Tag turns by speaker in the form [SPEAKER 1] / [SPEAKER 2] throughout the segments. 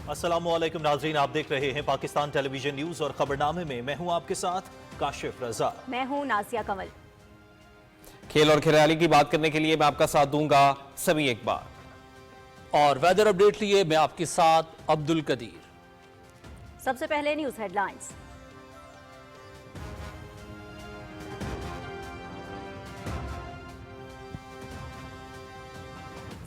[SPEAKER 1] अस्सलामु अलैकुम नाज़रीन, आप देख रहे हैं पाकिस्तान टेलीविजन न्यूज और खबरनामे में मैं हूं आपके साथ काशिफ रजा।
[SPEAKER 2] मैं हूं नासिया कमल।
[SPEAKER 3] खेल और खिलाड़ी की बात करने के लिए मैं आपका साथ दूंगा सभी इकबाल
[SPEAKER 4] और वेदर अपडेट लिए मैं आपके साथ अब्दुल कदीर।
[SPEAKER 2] सबसे पहले न्यूज हेडलाइंस।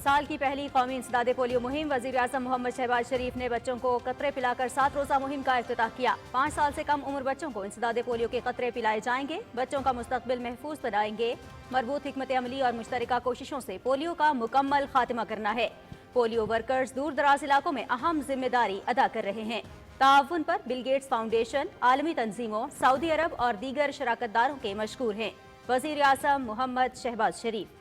[SPEAKER 2] साल की पहली कौमी इंसदादे पोलियो मुहिम। वज़ीर-ए-आज़म मोहम्मद शहबाज शरीफ ने बच्चों को कतरे पिलाकर 7 रोज़ा मुहिम का इफ्तिताह किया। 5 साल से कम उम्र बच्चों को इंसदादे पोलियो के कतरे पिलाए जाएंगे। बच्चों का मुस्तकबिल महफूज बनाएंगे। मरबूत हिकमत अमली और मुश्तरका कोशिशों से पोलियो का मुकम्मल खात्मा करना है। पोलियो वर्कर्स दूर दराज इलाकों में अहम जिम्मेदारी अदा कर रहे हैं। ताउन पर बिल गेट्स फाउंडेशन, आलमी तंजीमों, सऊदी अरब और दीगर शराकतदारों के मशकूर हैं। वज़ीर-ए-आज़म मोहम्मद शहबाज शरीफ।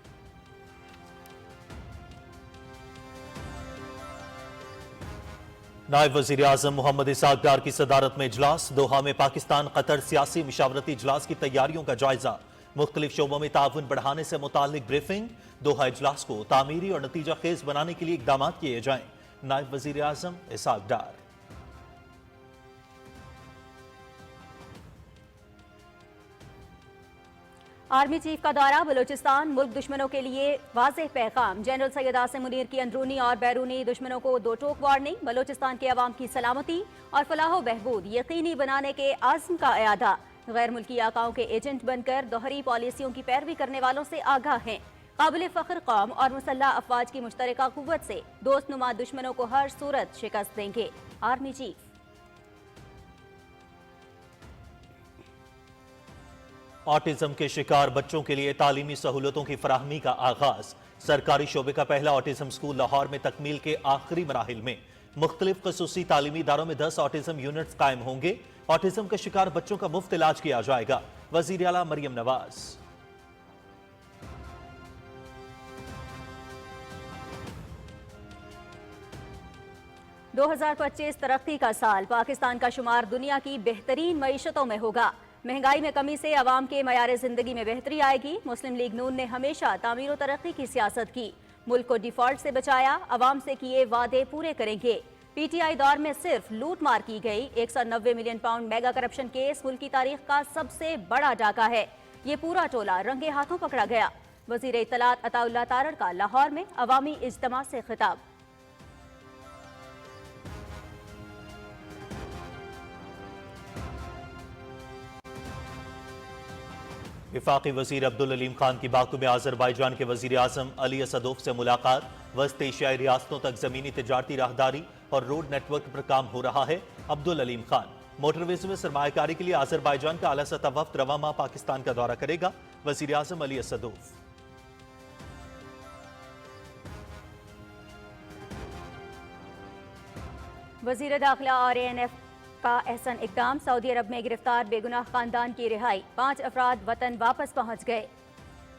[SPEAKER 1] नायब वज़ीर आज़म मोहम्मद इसाक डार की सदारत में इजलास। दोहा में पाकिस्तान कतर सियासी मशावरती इजलास की तैयारियों का जायजा। मुख्तलिफ शोबों में ताउन बढ़ाने से मुताल्लिक ब्रीफिंग। दोहा इजलास को तामीरी और नतीजा खेज बनाने के लिए इकदाम किए जाएं। नायब वज़ीर आज़म इसाक डार।
[SPEAKER 2] आर्मी चीफ का दौरा बलूचिस्तान। मुल्क दुश्मनों के लिए वाज़ेह पैगाम। जनरल सैयद आसिम मुनीर की अंदरूनी और बैरूनी दुश्मनों को 2 टोक वार्निंग। बलूचिस्तान के अवाम की सलामती और फलाह बहबूद यकीनी बनाने के आज़म का इरादा। गैर मुल्की आकाओं के एजेंट बनकर दोहरी पॉलिसियों की पैरवी करने वालों से आगाह हैं। काबिल फख्र कौम और मुसल्लह अफवाज की मुश्तरका कुव्वत से दोस्त नुमा दुश्मनों को हर सूरत शिकस्त देंगे। Army chief.
[SPEAKER 1] ऑटिज्म के शिकार बच्चों के लिए तालीमी सहूलतों की फराहमी का आगाज। सरकारी शोबे का पहला ऑटिज्म स्कूल लाहौर में तकमील के आखिरी मराहिल में। मुख्तलिफ खसूसी तालीमी इदारों में 10 ऑटिज्म यूनिट्स कायम होंगे। ऑटिज्म के शिकार बच्चों का मुफ्त इलाज किया जाएगा। वजीर आला मरियम नवाज।
[SPEAKER 2] 2025 तरक्की का साल। पाकिस्तान का शुमार दुनिया की बेहतरीन मईशतों में होगा। महंगाई में कमी से अवाम के मयार जिंदगी में बेहतरी आएगी। मुस्लिम लीग नून ने हमेशा तामीर और तरक्की की सियासत की। मुल्क को डिफॉल्ट से बचाया। अवाम से किए वादे पूरे करेंगे। पीटीआई दौर में सिर्फ लूट मार की गई। 190 million pound mega corruption case मुल्क की तारीख का सबसे बड़ा डाका है। ये पूरा टोला रंगे हाथों पकड़ा गया। वजीर इत्तलात अताउल्लाह तारड़ का लाहौर में अवामी इज्तिमा से खिताब।
[SPEAKER 1] वफाकी वजीर अब्दुल अलीम खान की बाकू में आज़रबाईजान के वजीर आज़म अली असदोफ से मुलाकात। वस्त एशियाई रियासतों तक जमीनी तिजारती राहदारी और रोड नेटवर्क पर काम हो रहा है। अब्दुल अलीम खान मोटरवेज में सरमायाकारी के लिए आज़रबाईजान का आला सतह वफ्द रवा माह पाकिस्तान का दौरा करेगा। वजीर आज़म अली असदोफ।
[SPEAKER 2] वजीर दाखिला और ANF का एहसन इकदाम। सऊदी अरब में गिरफ्तार बेगुनाह खानदान की रिहाई। 5 अफराद वतन वापस पहुंच गए।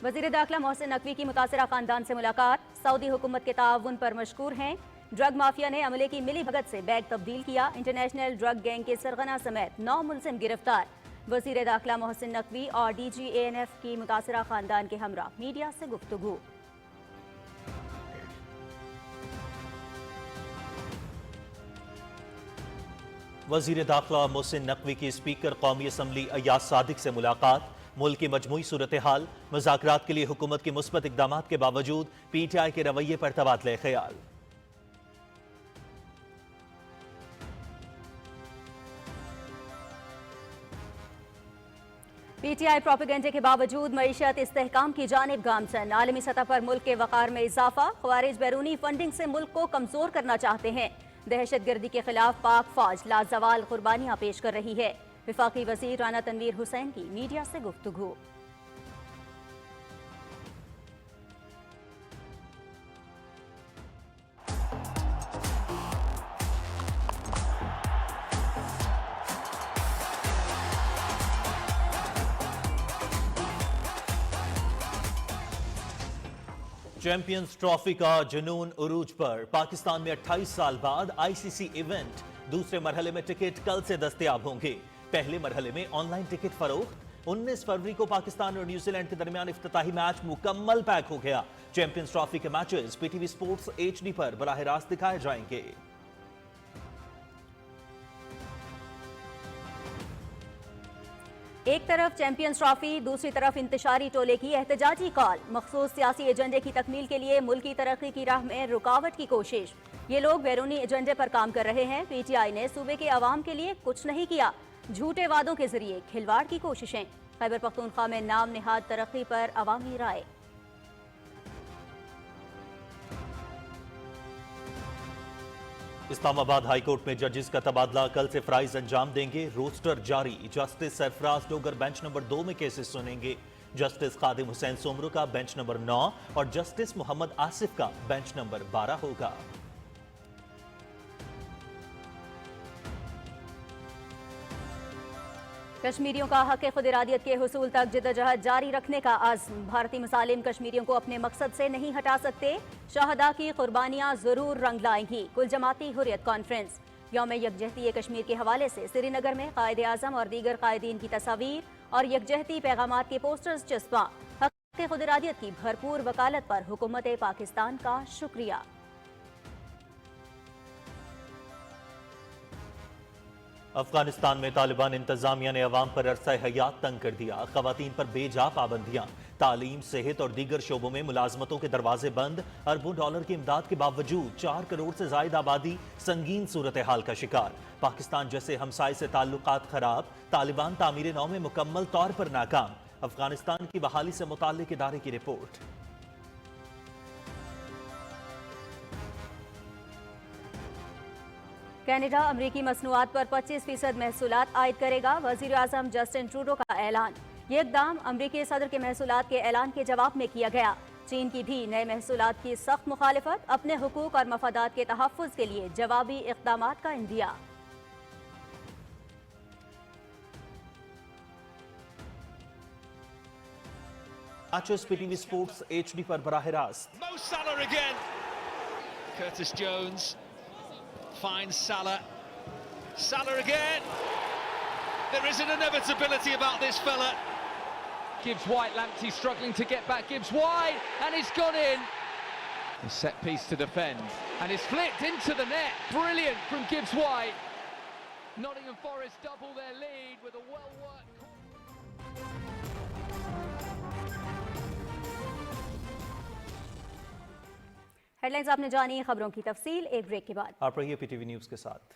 [SPEAKER 2] वजीर दाखिला मोहसिन नकवी की मुतासरा खानदान से मुलाकात। सऊदी हुकूमत के ताउन पर मशकूर हैं। ड्रग माफिया ने अमले की मिली भगत से बैग तब्दील किया। इंटरनेशनल ड्रग गैंग के सरगना समेत 9 मुलजिम गिरफ्तार। वजीर दाखिला मोहसिन नकवी और DG ANF की मुतासरा खानदान के हमरा मीडिया से गुफ्तगू।
[SPEAKER 1] वजीर दाखिला मोहसिन नकवी की स्पीकर कौमी असम्बली अय्याज सादिक से मुलाकात। मुल्क की मजमूई सूरत हाल, मुज़ाकरात के लिए हुकूमत के मुस्बत इकदामात के बावजूद PTI के रवैये पर तबादले ख्याल।
[SPEAKER 2] PTI प्रोपेगेंडे के बावजूद मईशत इस्तेहकाम की जानिब गामजन। आलमी सतह पर मुल्क के वक़ार में इजाफा। ख़वारिज बैरूनी फंडिंग से मुल्क को कमजोर करना चाहते हैं। दहशतगर्दी के खिलाफ पाक फौज लाजवाल कुर्बानियां पेश कर रही है। वफाकी वजीर राना तनवीर हुसैन की मीडिया से गुफ्तगू।
[SPEAKER 1] चैंपियंस ट्रॉफी का जुनून उरूज पर। पाकिस्तान में 28 साल बाद ICC इवेंट। दूसरे मरहले में टिकट कल से दस्तयाब होंगे। पहले मरहले में ऑनलाइन टिकट फरोख्त। 19 फरवरी को पाकिस्तान और न्यूजीलैंड के दरमियान इफ्तिताही मैच मुकम्मल पैक हो गया। चैंपियंस ट्रॉफी के मैचेस PTV स्पोर्ट्स HD पर बराह रास्त दिखाए जाएंगे।
[SPEAKER 2] ایک طرف چیمپئنز ٹرافی، دوسری طرف انتشاری ٹولے کی احتجاجی کال، مخصوص سیاسی ایجنڈے کی تکمیل کے لیے ملکی ترقی کی راہ میں رکاوٹ کی کوشش۔ یہ لوگ بیرونی ایجنڈے پر کام کر رہے ہیں، پی ٹی آئی نے صوبے کے عوام کے لیے کچھ نہیں کیا، جھوٹے وعدوں کے ذریعے کھلواڑ کی کوششیں۔ خیبر پختونخوا میں نام نہاد ترقی پر عوامی رائے۔
[SPEAKER 1] اسلام آباد ہائی کورٹ میں ججز کا تبادلہ، کل سے فرائض انجام دیں گے، روسٹر جاری۔ جسٹس سرفراز ڈوگر بینچ نمبر 2 میں کیسز سنیں گے، جسٹس خادم حسین سومرو کا بینچ نمبر 9 اور جسٹس محمد آصف کا بینچ نمبر 12 ہوگا۔
[SPEAKER 2] کشمیریوں کا حق خود ارادیت کے حصول تک جدوجہد جاری رکھنے کا عزم، بھارتی مسالم کشمیریوں کو اپنے مقصد سے نہیں ہٹا سکتے، شہداء کی قربانیاں ضرور رنگ لائیں گی۔ کل جماعتی حریت کانفرنس۔ یوم یکجہتی کشمیر کے حوالے سے سری نگر میں قائد اعظم اور دیگر قائدین کی تصاویر اور یکجہتی پیغامات کے پوسٹرز چسپاں۔ حق خود ارادیت کی بھرپور وکالت پر حکومت پاکستان کا شکریہ۔
[SPEAKER 1] افغانستان میں طالبان انتظامیہ نے عوام پر عرصہ حیات تنگ کر دیا، خواتین پر بے جا پابندیاں، تعلیم، صحت اور دیگر شعبوں میں ملازمتوں کے دروازے بند، اربوں ڈالر کی امداد کے باوجود 4 کروڑ سے زائد آبادی سنگین صورتحال کا شکار۔ پاکستان جیسے ہمسائے سے تعلقات خراب، طالبان تعمیر نو میں مکمل طور پر ناکام۔ افغانستان کی بحالی سے متعلق ادارے کی رپورٹ۔
[SPEAKER 2] کینیڈا امریکی مصنوعات پر 25% محصولات عائد کرے گا، وزیر اعظم جسٹن ٹروڈو کا اعلان۔ یہ اقدام امریکی صدر کے محصولات کے اعلان کے جواب میں کیا گیا۔ چین کی بھی نئے محصولات کی سخت مخالفت، اپنے حقوق اور مفادات کے تحفظ کے لیے جوابی اقدامات کا اندیا۔
[SPEAKER 1] Matches P T V sports HD پر براہ راست۔
[SPEAKER 5] Mo Salah again. Curtis Jones finds Salah. Salah again. There is an inevitability about this fella.
[SPEAKER 6] Gibbs White, Lamptey struggling to get back. Gibbs White, and it's gone in. A set piece to defend, and it's flicked into the net. Brilliant from Gibbs White. Nottingham Forest double their lead with a well-worked.
[SPEAKER 2] Headlines آپ نے جانی، خبروں کی تفصیل ایک break کے بعد۔
[SPEAKER 1] آپ رہیے پی ٹی وی نیوز کے ساتھ۔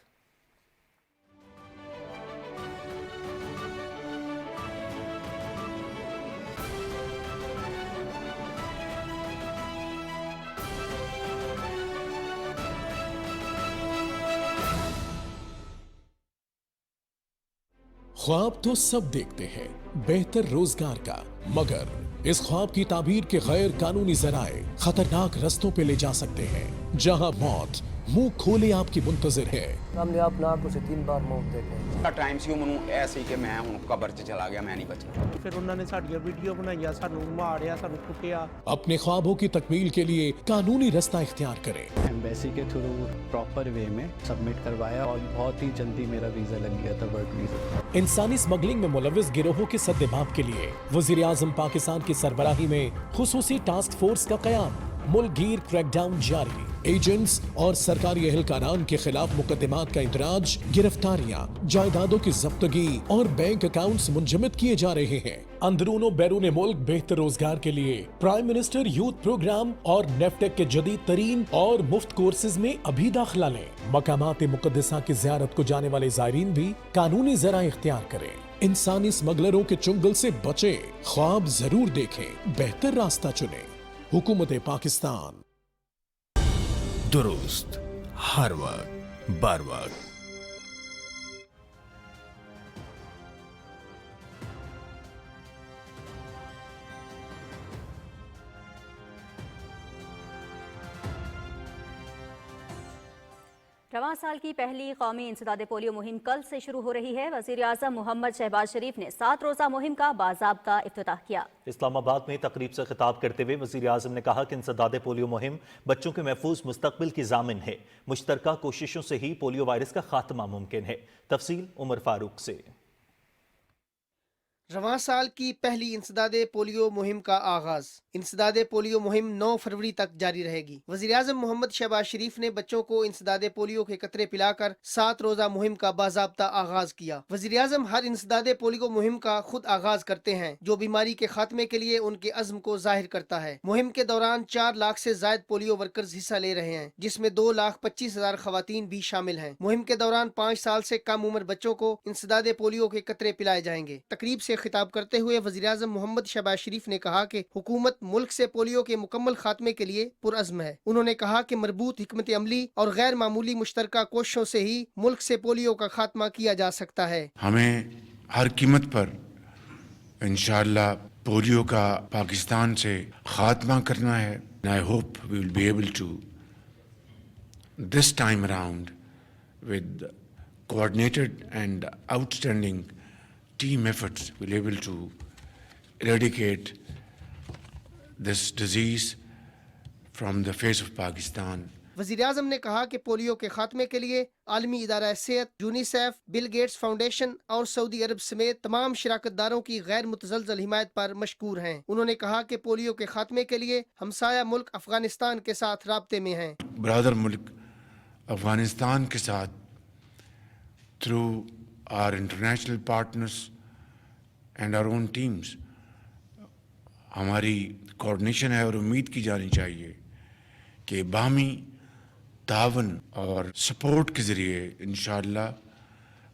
[SPEAKER 7] خواب تو سب دیکھتے ہیں بہتر روزگار کا، مگر اس خواب کی تعبیر کے غیر قانونی ذرائع خطرناک رستوں پہ لے جا سکتے ہیں، جہاں موت منہ کھولے آپ کی منتظر ہے۔
[SPEAKER 8] ہم نے اپنا آپ کو 3 بار موت دیکھے۔
[SPEAKER 9] ٹائم سی منو ایسے ہی کہ میں ہوں قبر چ چلا گیا، میں نہیں بچا۔
[SPEAKER 10] پھر انہوں نے ساڈیاں ویڈیو بنایا، سانوں ماریا، سانوں کٹیا۔
[SPEAKER 7] اپنے خوابوں کی تکمیل کے لیے قانونی رستہ اختیار کریں۔
[SPEAKER 11] ایمبیسی کے تھرو پراپر وے میں سبمٹ کروایا اور بہت ہی جلدی میرا ویزا لگ گیا تھا، ورک ویزا۔
[SPEAKER 7] انسانی اسمگلنگ میں ملوث گروہوں کے سدباب کے لیے وزیر اعظم پاکستان کی سربراہی میں خصوصی ٹاسک فورس کا قیام، ملک گیر کریک ڈاؤن جاری، ایجنٹس اور سرکاری اہلکاران کے خلاف مقدمات کا اندراج، گرفتاریاں، جائیدادوں کی ضبطگی اور بینک اکاؤنٹس منجمد کیے جا رہے ہیں۔ اندرون و بیرون ملک بہتر روزگار کے لیے پرائم منسٹر یوتھ پروگرام اور نیفٹیک کے جدید ترین اور مفت کورسز میں ابھی داخلہ لیں۔ مقامات مقدسہ کی زیارت کو جانے والے زائرین بھی قانونی ذرائع اختیار کریں۔ انسانی اسمگلروں کے چنگل سے بچیں، خواب ضرور دیکھیں، بہتر راستہ چنیں۔ حکومت پاکستان۔
[SPEAKER 12] درست، ہر وقت، بر وقت۔
[SPEAKER 2] رواں سال کی پہلی قومی انسداد پولیو مہم کل سے شروع ہو رہی ہے۔ وزیر اعظم محمد شہباز شریف نے 7 روزہ مہم کا باضابطہ افتتاح کیا۔
[SPEAKER 1] اسلام آباد میں تقریب سے خطاب کرتے ہوئے وزیر اعظم نے کہا کہ انسداد پولیو مہم بچوں کے محفوظ مستقبل کی ضامن ہے۔ مشترکہ کوششوں سے ہی پولیو وائرس کا خاتمہ ممکن ہے۔ تفصیل عمر فاروق سے۔
[SPEAKER 10] रवां साल की पहली इंसदाद पोलियो मुहिम का आगाज। इंसदाद पोलियो मुहिम 9 फरवरी तक जारी रहेगी। वज़ीर-ए-आज़म मोहम्मद शहबाज शरीफ ने बच्चों को इंसदाद पोलियो के कतरे पिलाकर 7 रोजा मुहिम का बाज़ाब्ता आगाज किया। वज़ीर-ए-आज़म हर इंसदाद पोलियो मुहिम का खुद आगाज करते हैं, जो बीमारी के खात्मे के लिए उनके अज़्म को जाहिर करता है। मुहिम के दौरान 4 लाख से जायद पोलियो वर्कर्स हिस्सा ले रहे हैं, जिसमें 2,25,000 खवातीन भी शामिल हैं। मुहिम के दौरान 5 साल से कम उम्र बच्चों को इंसदाद पोलियो के कतरे पिलाए जाएंगे। तकरीब से खिताब करते हुए वज़ीर-ए-आज़म मोहम्मद शहबाज शरीफ ने कहा कि हुकूमत मुल्क से पोलियो के मुकम्मल खात्मे के लिए पुरअज़्म है। उन्होंने कहा कि मरबूत हिकमत अमली और गैर मामूली मुश्तरका कोशिशों से ही मुल्क से पोलियो का खात्मा किया जा सकता है।
[SPEAKER 13] हमें हर कीमत पर इंशाअल्लाह पोलियो का पाकिस्तान से खात्मा करना है। I hope we will be able to this time around with coordinated and outstanding team efforts, we'll be able to eradicate this disease from the face of Pakistan.
[SPEAKER 10] वज़ीर-ए-आज़म ने कहा कि पोलियो के खात्मे के लिए आलमी इदारा सेहत, यूनिसेफ, बिल गेट्स फाउंडेशन और सऊदी अरब समेत तमाम शिराकतदारों की गैर मुतज़लज़ल हिमायत पर मशकूर हैं। उन्होंने कहा कि पोलियो के खात्मे के लिए हमसाया मुल्क अफगानिस्तान के साथ राब्ते में हैं।
[SPEAKER 13] ब्रदर मुल्क अफगानिस्तान के साथ through our international partners and our own teams हमारी कोऑर्डिनेशन है और उम्मीद की जानी चाहिए कि बाहमी तावन और सपोर्ट के ज़रिए इंशाअल्लाह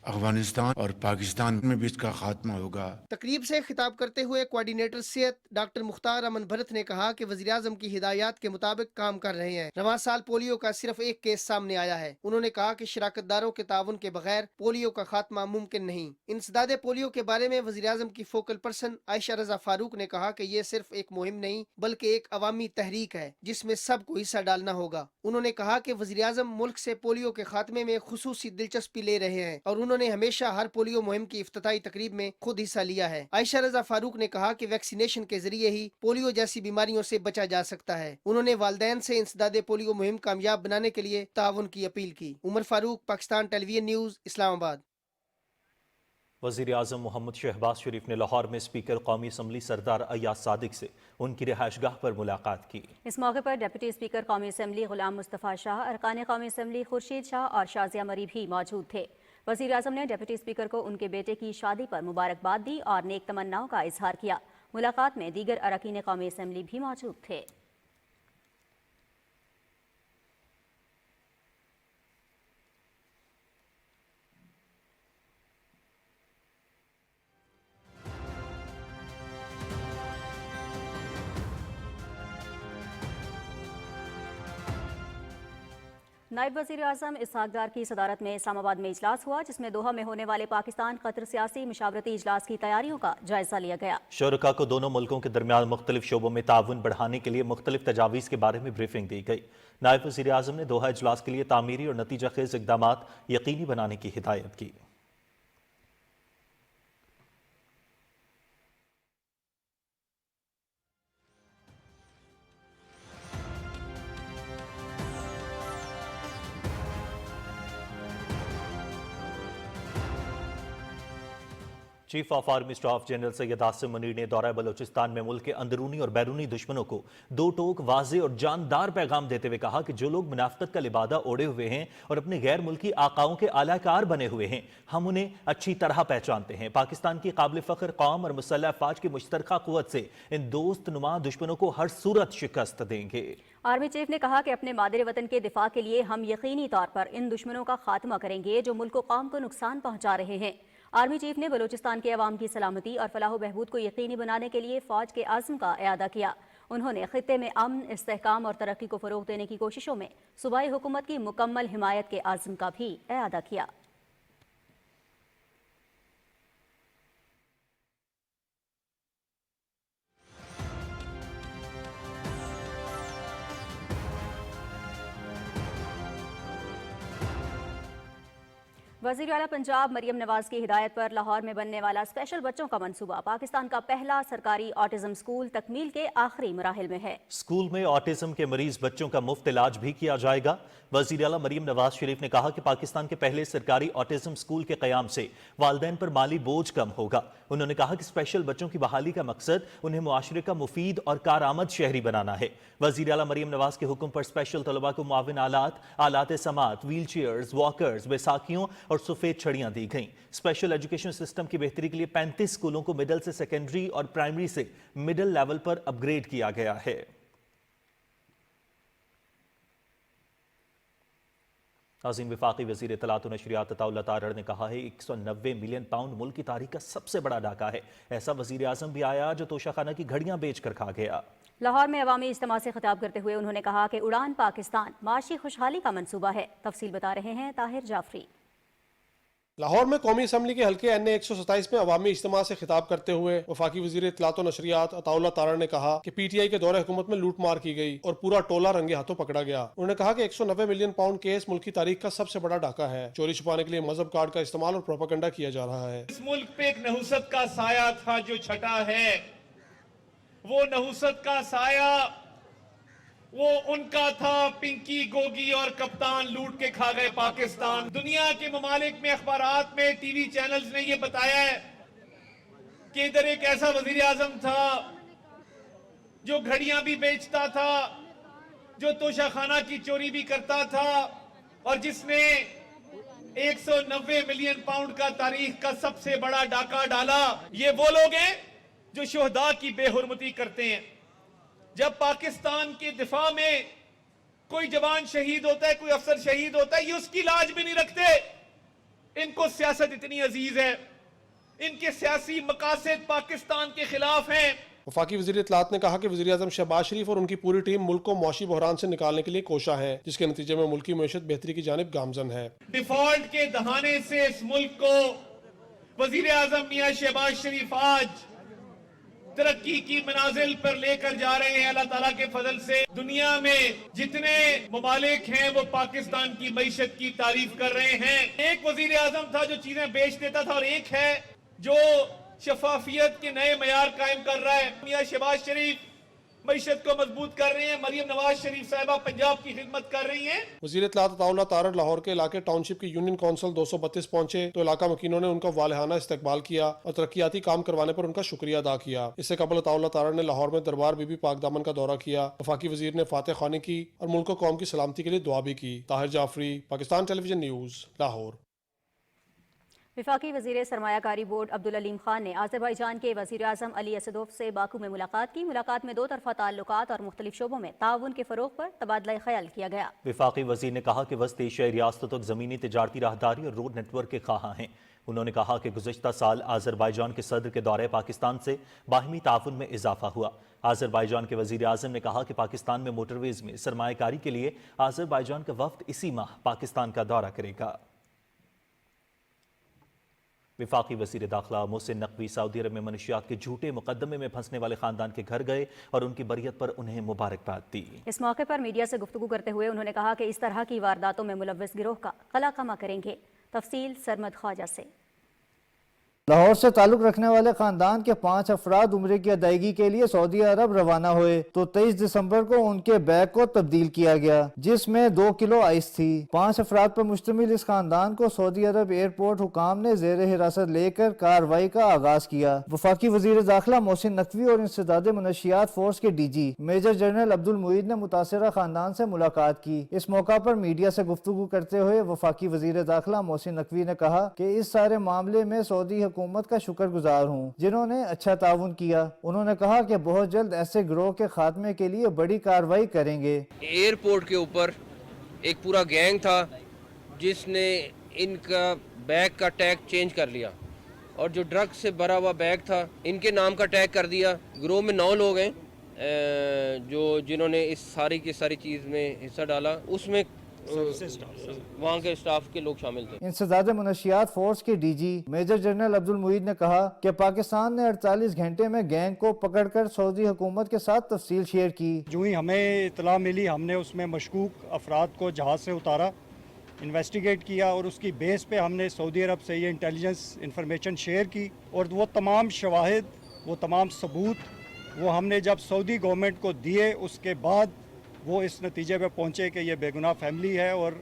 [SPEAKER 13] अफगानिस्तान और पाकिस्तान में भी इसका खात्मा होगा।
[SPEAKER 10] तकरीब से खिताब करते हुए कोऑर्डिनेटर सेहत डॉक्टर मुख्तार अमन भरत ने कहा कि वज़ीर-ए-आज़म की हिदायत के मुताबिक काम कर रहे हैं। रवां साल पोलियो का सिर्फ एक केस सामने आया है। उन्होंने कहा कि शिराकतदारों के ताउन के बगैर पोलियो का खात्मा मुमकिन नहीं। इंसदाद पोलियो के बारे में वज़ीर-ए-आज़म की फोकल पर्सन आयशा रज़ा फारूक ने कहा कि ये सिर्फ एक मुहिम नहीं बल्कि एक अवामी तहरीक है जिसमें सबको हिस्सा डालना होगा। उन्होंने कहा कि वज़ीर-ए-आज़म मुल्क से पोलियो के खात्मे में खुसूसी दिलचस्पी ले रहे हैं और उन्होंने हमेशा हर पोलियो मुहिम की इफ्तिताई तकरीब में खुद हिस्सा लिया है। आयशा रज़ा फारूक ने कहा कि वैक्सीनेशन के जरिए ही पोलियो जैसी बीमारियों से बचा जा सकता है। उन्होंने वालिदैन से इंसदाद पोलियो मुहिम कामयाब बनाने के लिए ताउन की अपील की। Umar Farooq, Pakistan television news, Islamabad.
[SPEAKER 1] वज़ीर-ए-आज़म मोहम्मद शहबाज शरीफ ने लाहौर में स्पीकर कौमी असम्बली सरदार अय्याज सादिक से उनकी रिहाइशगाह पर मुलाकात की।
[SPEAKER 2] इस मौके पर डिप्टी स्पीकर कौमी असम्बली गुलाम मुस्तफ़ा शाह, अरकान कौमी असम्बली खुर्शीद शाह और शाजिया मरी भी मौजूद थे। वज़ीर-ए-आज़म ने डिप्टी स्पीकर को उनके बेटे की शादी पर मुबारकबाद दी और नेक तमन्नाओं का इजहार किया। मुलाकात में दीगर अरकान कौमी असम्बली भी मौजूद थे। नायब वज़ीर-ए-आज़म इसहाक डार की सदारत में इस्लामाबाद में इजलास हुआ, जिसमें दोहा में होने वाले पाकिस्तान कतर सियासी मुशावरती इजलास की तैयारियों का जायजा लिया गया।
[SPEAKER 1] शुरका को दोनों मुल्कों के दरमियान मुख्तलिफ शोबों में ताउन बढ़ाने के लिए मुख्तलिफ तजावीज़ के बारे में ब्रीफिंग दी गई। नायब वज़ीर-ए-आज़म ने दोहा इजलास के लिए तामीरी और नतीजा खेज इक़दामात यकीनी बनाने की हिदायत की। Chief of army staff general Syed Asim Munir ने दौरा बलोचिस्तान में मुल्क के अंदरूनी और बैरूनी दुश्मनों को दो टोक वाज़े और जानदार पैगाम देते हुए कहा कि जो लोग मुनाफिकत का लिबादा ओढ़े हुए हैं और अपने गैर मुल्की आकाओं के आलाकार बने हुए हैं, हम उन्हें अच्छी तरह पहचानते हैं। पाकिस्तान की काबिल फ़ख्र कौम और मुसल्लह अफ़वाज की मुश्तरका क़ुव्वत से इन दोस्त नुमा दुश्मनों को हर सूरत शिकस्त देंगे।
[SPEAKER 2] आर्मी चीफ ने कहा कि अपने मादरे वतन के दिफा के लिए हम यकीनी तौर पर इन दुश्मनों का खात्मा करेंगे जो मुल्क कौम को नुकसान पहुंचा रहे हैं। आर्मी चीफ ने बलूचिस्तान के अवाम की सलामती और फलाह बहबूद को यकीनी बनाने के लिए फौज के आज़म का इयादा किया। उन्होंने खित्ते में अमन, इस्तेहकाम और तरक्की को फ़रोग़ देने की कोशिशों में सूबाई हुकूमत की मुकम्मल हिमायत के आज़म का भी इयादा किया। वज़ीर आला पंजाब मरियम नवाज की हिदायत पर लाहौर में बनने वाला स्पेशल बच्चों का मंसूबा पाकिस्तान का पहला सरकारी ऑटिज्म स्कूल तकमील के आखिरी मराहिल में है।
[SPEAKER 1] स्कूल में ऑटिज्म के मरीज बच्चों का मुफ्त इलाज भी किया जाएगा। वज़ीर आला मरियम नवाज शरीफ ने कहा कि पाकिस्तान के पहले सरकारी ऑटिज्म स्कूल के क़याम से वालिदैन पर माली बोझ कम होगा। उन्होंने कहा कि स्पेशल बच्चों की बहाली का मकसद उन्हें मुआशरे का मुफीद और कारआमद शहरी बनाना है। वज़ीर आला मरियम नवाज के हुक्म पर स्पेशल तलबा को मुआविन आलात समात, व्हील चेयर्स, वॉकर्स, बैसाखियों और सफ़ेद छड़ियाँ दी गईं। स्पेशल एजुकेशन सिस्टम की बेहतरी के लिए 35 स्कूलों को मिडल से सेकेंडरी और प्राइमरी से मिडल लेवल पर अपग्रेड किया गया है। अज़ीम वफाकी वज़ीर इत्तलात व नशरियात अताउल्लाह तारड़ ने कहा है 190 मिलियन पाउंड मुल्क की तारीख का सबसे बड़ा डाका है। ऐसा वज़ीर आज़म भी आया जो तोशाखाना की घड़ियां बेच कर खा गया।
[SPEAKER 2] लाहौर में अवामी इज्तिमा से खिताब करते हुए उन्होंने कहा कि उड़ान पाकिस्तान माशी खुशहाली का मंसूबा है। तफसील बता रहे हैं ताहिर जाफरी।
[SPEAKER 14] लाहौर में कौमी असम्बली के हल्के NA 127 में अवामी इज्तिमा से खिताब करते हुए वफाकी वज़ीर इत्तलात व नशरियात अताउल्लाह तारड़ ने कहा कि PTI के दौरे हुकूमत में लूट मार की गई और पूरा टोला रंगे हाथों पकड़ा गया। उन्होंने कहा कि 190 मिलियन पाउंड केस मुल्क की तारीख का सबसे बड़ा डाका है। चोरी छुपाने के लिए मजहब कार्ड का इस्तेमाल और प्रोपेगेंडा किया जा रहा है।
[SPEAKER 15] इस मुल्क पे एक नहुसत का साया था जो छटा है, वो नहुसत का साया वो उनका था। पिंकी, गोगी और कप्तान लूट के खा गए पाकिस्तान। दुनिया के ममालिक में अखबारात में टीवी चैनल्स ने ये बताया है कि इधर एक ऐसा वजीर आजम था जो घड़ियां भी बेचता था, जो तोशाखाना की चोरी भी करता था और जिसने 190 मिलियन पाउंड का तारीख का सबसे बड़ा डाका डाला। ये वो लोग हैं जो शोहदा की बेहुरमती करते हैं। जब पाकिस्तान के दिफा में कोई जवान शहीद होता है, कोई अफसर शहीद होता है, ये उसकी लाज भी नहीं रखते। इनको सियासत इतनी अजीज है, इनके सियासी मकासद पाकिस्तान के खिलाफ हैं।
[SPEAKER 14] वफाकी वज़ीर इत्तलात ने कहा कि वज़ीर आज़म शहबाज शरीफ और उनकी पूरी टीम मुल्क को मौशी बहरान से निकालने के लिए कोशा है, जिसके नतीजे में मुल्क की मईशत बेहतरी की जानिब गामजन है।
[SPEAKER 15] डिफॉल्ट के दहाने से इस मुल्क को वज़ीर आज़म मियां शहबाज शरीफ आज तरक्की की मनाजिल पर लेकर जा रहे हैं। अल्लाह ताला के फजल से दुनिया में जितने ममालिक हैं वो पाकिस्तान की मईशत की तारीफ कर रहे हैं। एक वजीर आजम था जो चीजें बेच देता था और एक है जो शफाफियत के नए मयार कायम कर रहा है। मियां शहबाज शरीफ मईशत को मजबूत कर रहे हैं, मरियम नवाज शरीफ साहिबा पंजाब की खिदमत कर रही हैं।
[SPEAKER 14] वज़ीर इत्तलात अताउल्लाह तारड़ लाहौर के इलाके टाउनशिप की यूनियन काउंसिल 232 पहुंचे तो इलाका मकीनों ने उनका वालहाना इस्तकबाल किया और तरक्याती काम करवाने पर उनका शुक्रिया अदा किया। इससे कबल अताउल्लाह तारड़ ने लाहौर में दरबार बीबी पाक दामन का दौरा किया। वफाकी वज़ीर ने फातह खानी की और मुल्क कौम की सलामती के लिए दुआ भी की। Tahir Jafri, Pakistan television news, Lahore.
[SPEAKER 2] वफाकी वज़ीर सरमायाकारी बोर्ड अब्दुल अलीम खान ने आज़रबाईजान के वज़ीर आज़म अली असदोफ से बाकू में मुलाकात की। मुलाकात में दो तरफ़ा ताल्लुकात और मुख्तलिफ शोबों में ताउन के फ़रोग़ पर तबादला ख्याल किया गया।
[SPEAKER 1] वफाकी वज़ीर ने कहा कि वस्त एशियाई रियासतों तक ज़मीनी तिजारती राहदारी और रोड नेटवर्क के ख्वाहां हैं। उन्होंने कहा कि गुज़श्ता साल आज़रबाईजान के सदर के दौरे पाकिस्तान से बाहिमी ताउन में इजाफा हुआ। आज़रबाईजान के वज़ीर आज़म ने कहा कि पाकिस्तान में मोटरवेज़ में सरमायाकारी के लिए आज़रबाईजान का वफ़द इसी माह पाकिस्तान का दौरा करेगा। वफाकी वज़ीर दाखिला मोहसिन नकवी सऊदी अरब में मनशियात के झूठे मुकदमे में फंसने वाले खानदान के घर गए और उनकी बरियत पर उन्हें मुबारकबाद दी।
[SPEAKER 2] इस मौके पर मीडिया से गुफ्तगू करते हुए उन्होंने कहा कि इस तरह की वारदातों में मुलव्विस गिरोह का कलाकमा करेंगे। तफसील सरमद ख्वाजा से।
[SPEAKER 16] लाहौर से ताल्लुक रखने वाले खानदान के 5 अफराद उम्रे की अदायगी के लिए सऊदी अरब रवाना हुए तो 23 दिसंबर को उनके बैग को तब्दील किया गया जिसमें 2 किलो आइस थी। 5 अफराद पर मुश्तमिल इस खानदान को सऊदी अरब एयरपोर्ट हुकाम ने जेर हिरासत लेकर कार्रवाई का आगाज किया। वफाकी वजीर दाखिला मोहसिन नकवी और इंसदादे मुनशियात फोर्स के DG major general Abdul Moeed ने मुतासिरा खानदान से मुलाकात की। इस मौका पर मीडिया से गुफ्तगू करते हुए वफाकी वजीर दाखिला मोहसिन नकवी ने कहा कि इस सारे मामले में सऊदी हुकूमत का शुक्रगुजार हूँ जिन्होंने अच्छा ताउन किया। उन्होंने कहा कि बहुत जल्द ऐसे गिरोह के खात्मे के लिए बड़ी कार्रवाई करेंगे।
[SPEAKER 17] एयरपोर्ट के ऊपर एक पूरा गैंग था जिसने इनका बैग का टैग चेंज कर लिया और जो ड्रग से भरा हुआ बैग था इनके नाम का टैग कर दिया। गिरोह में 9 लोग हैं जिन्होंने इस सारी की सारी चीज़ में हिस्सा डाला। उसमें वहाँ के स्टाफ के लोग शामिल थे।
[SPEAKER 16] इंसदादे मुनशियात फोर्स के DG major general Abdul Moeed ने कहा कि पाकिस्तान ने 48 घंटे में गैंग को पकड़कर सऊदी हुकूमत के साथ तफसील शेयर की।
[SPEAKER 18] जो ही हमें इतला मिली हमने उसमें मशकूक अफराद को जहाज से उतारा انویسٹیگیٹ کیا اور اس کی بیس پہ ہم نے سعودی عرب سے یہ انٹیلیجنس انفارمیشن شیئر کی اور وہ تمام شواہد وہ تمام ثبوت وہ ہم نے جب سعودی گورنمنٹ کو دیے اس کے بعد وہ اس نتیجے پہ پہنچے کہ یہ بے گناہ فیملی ہے اور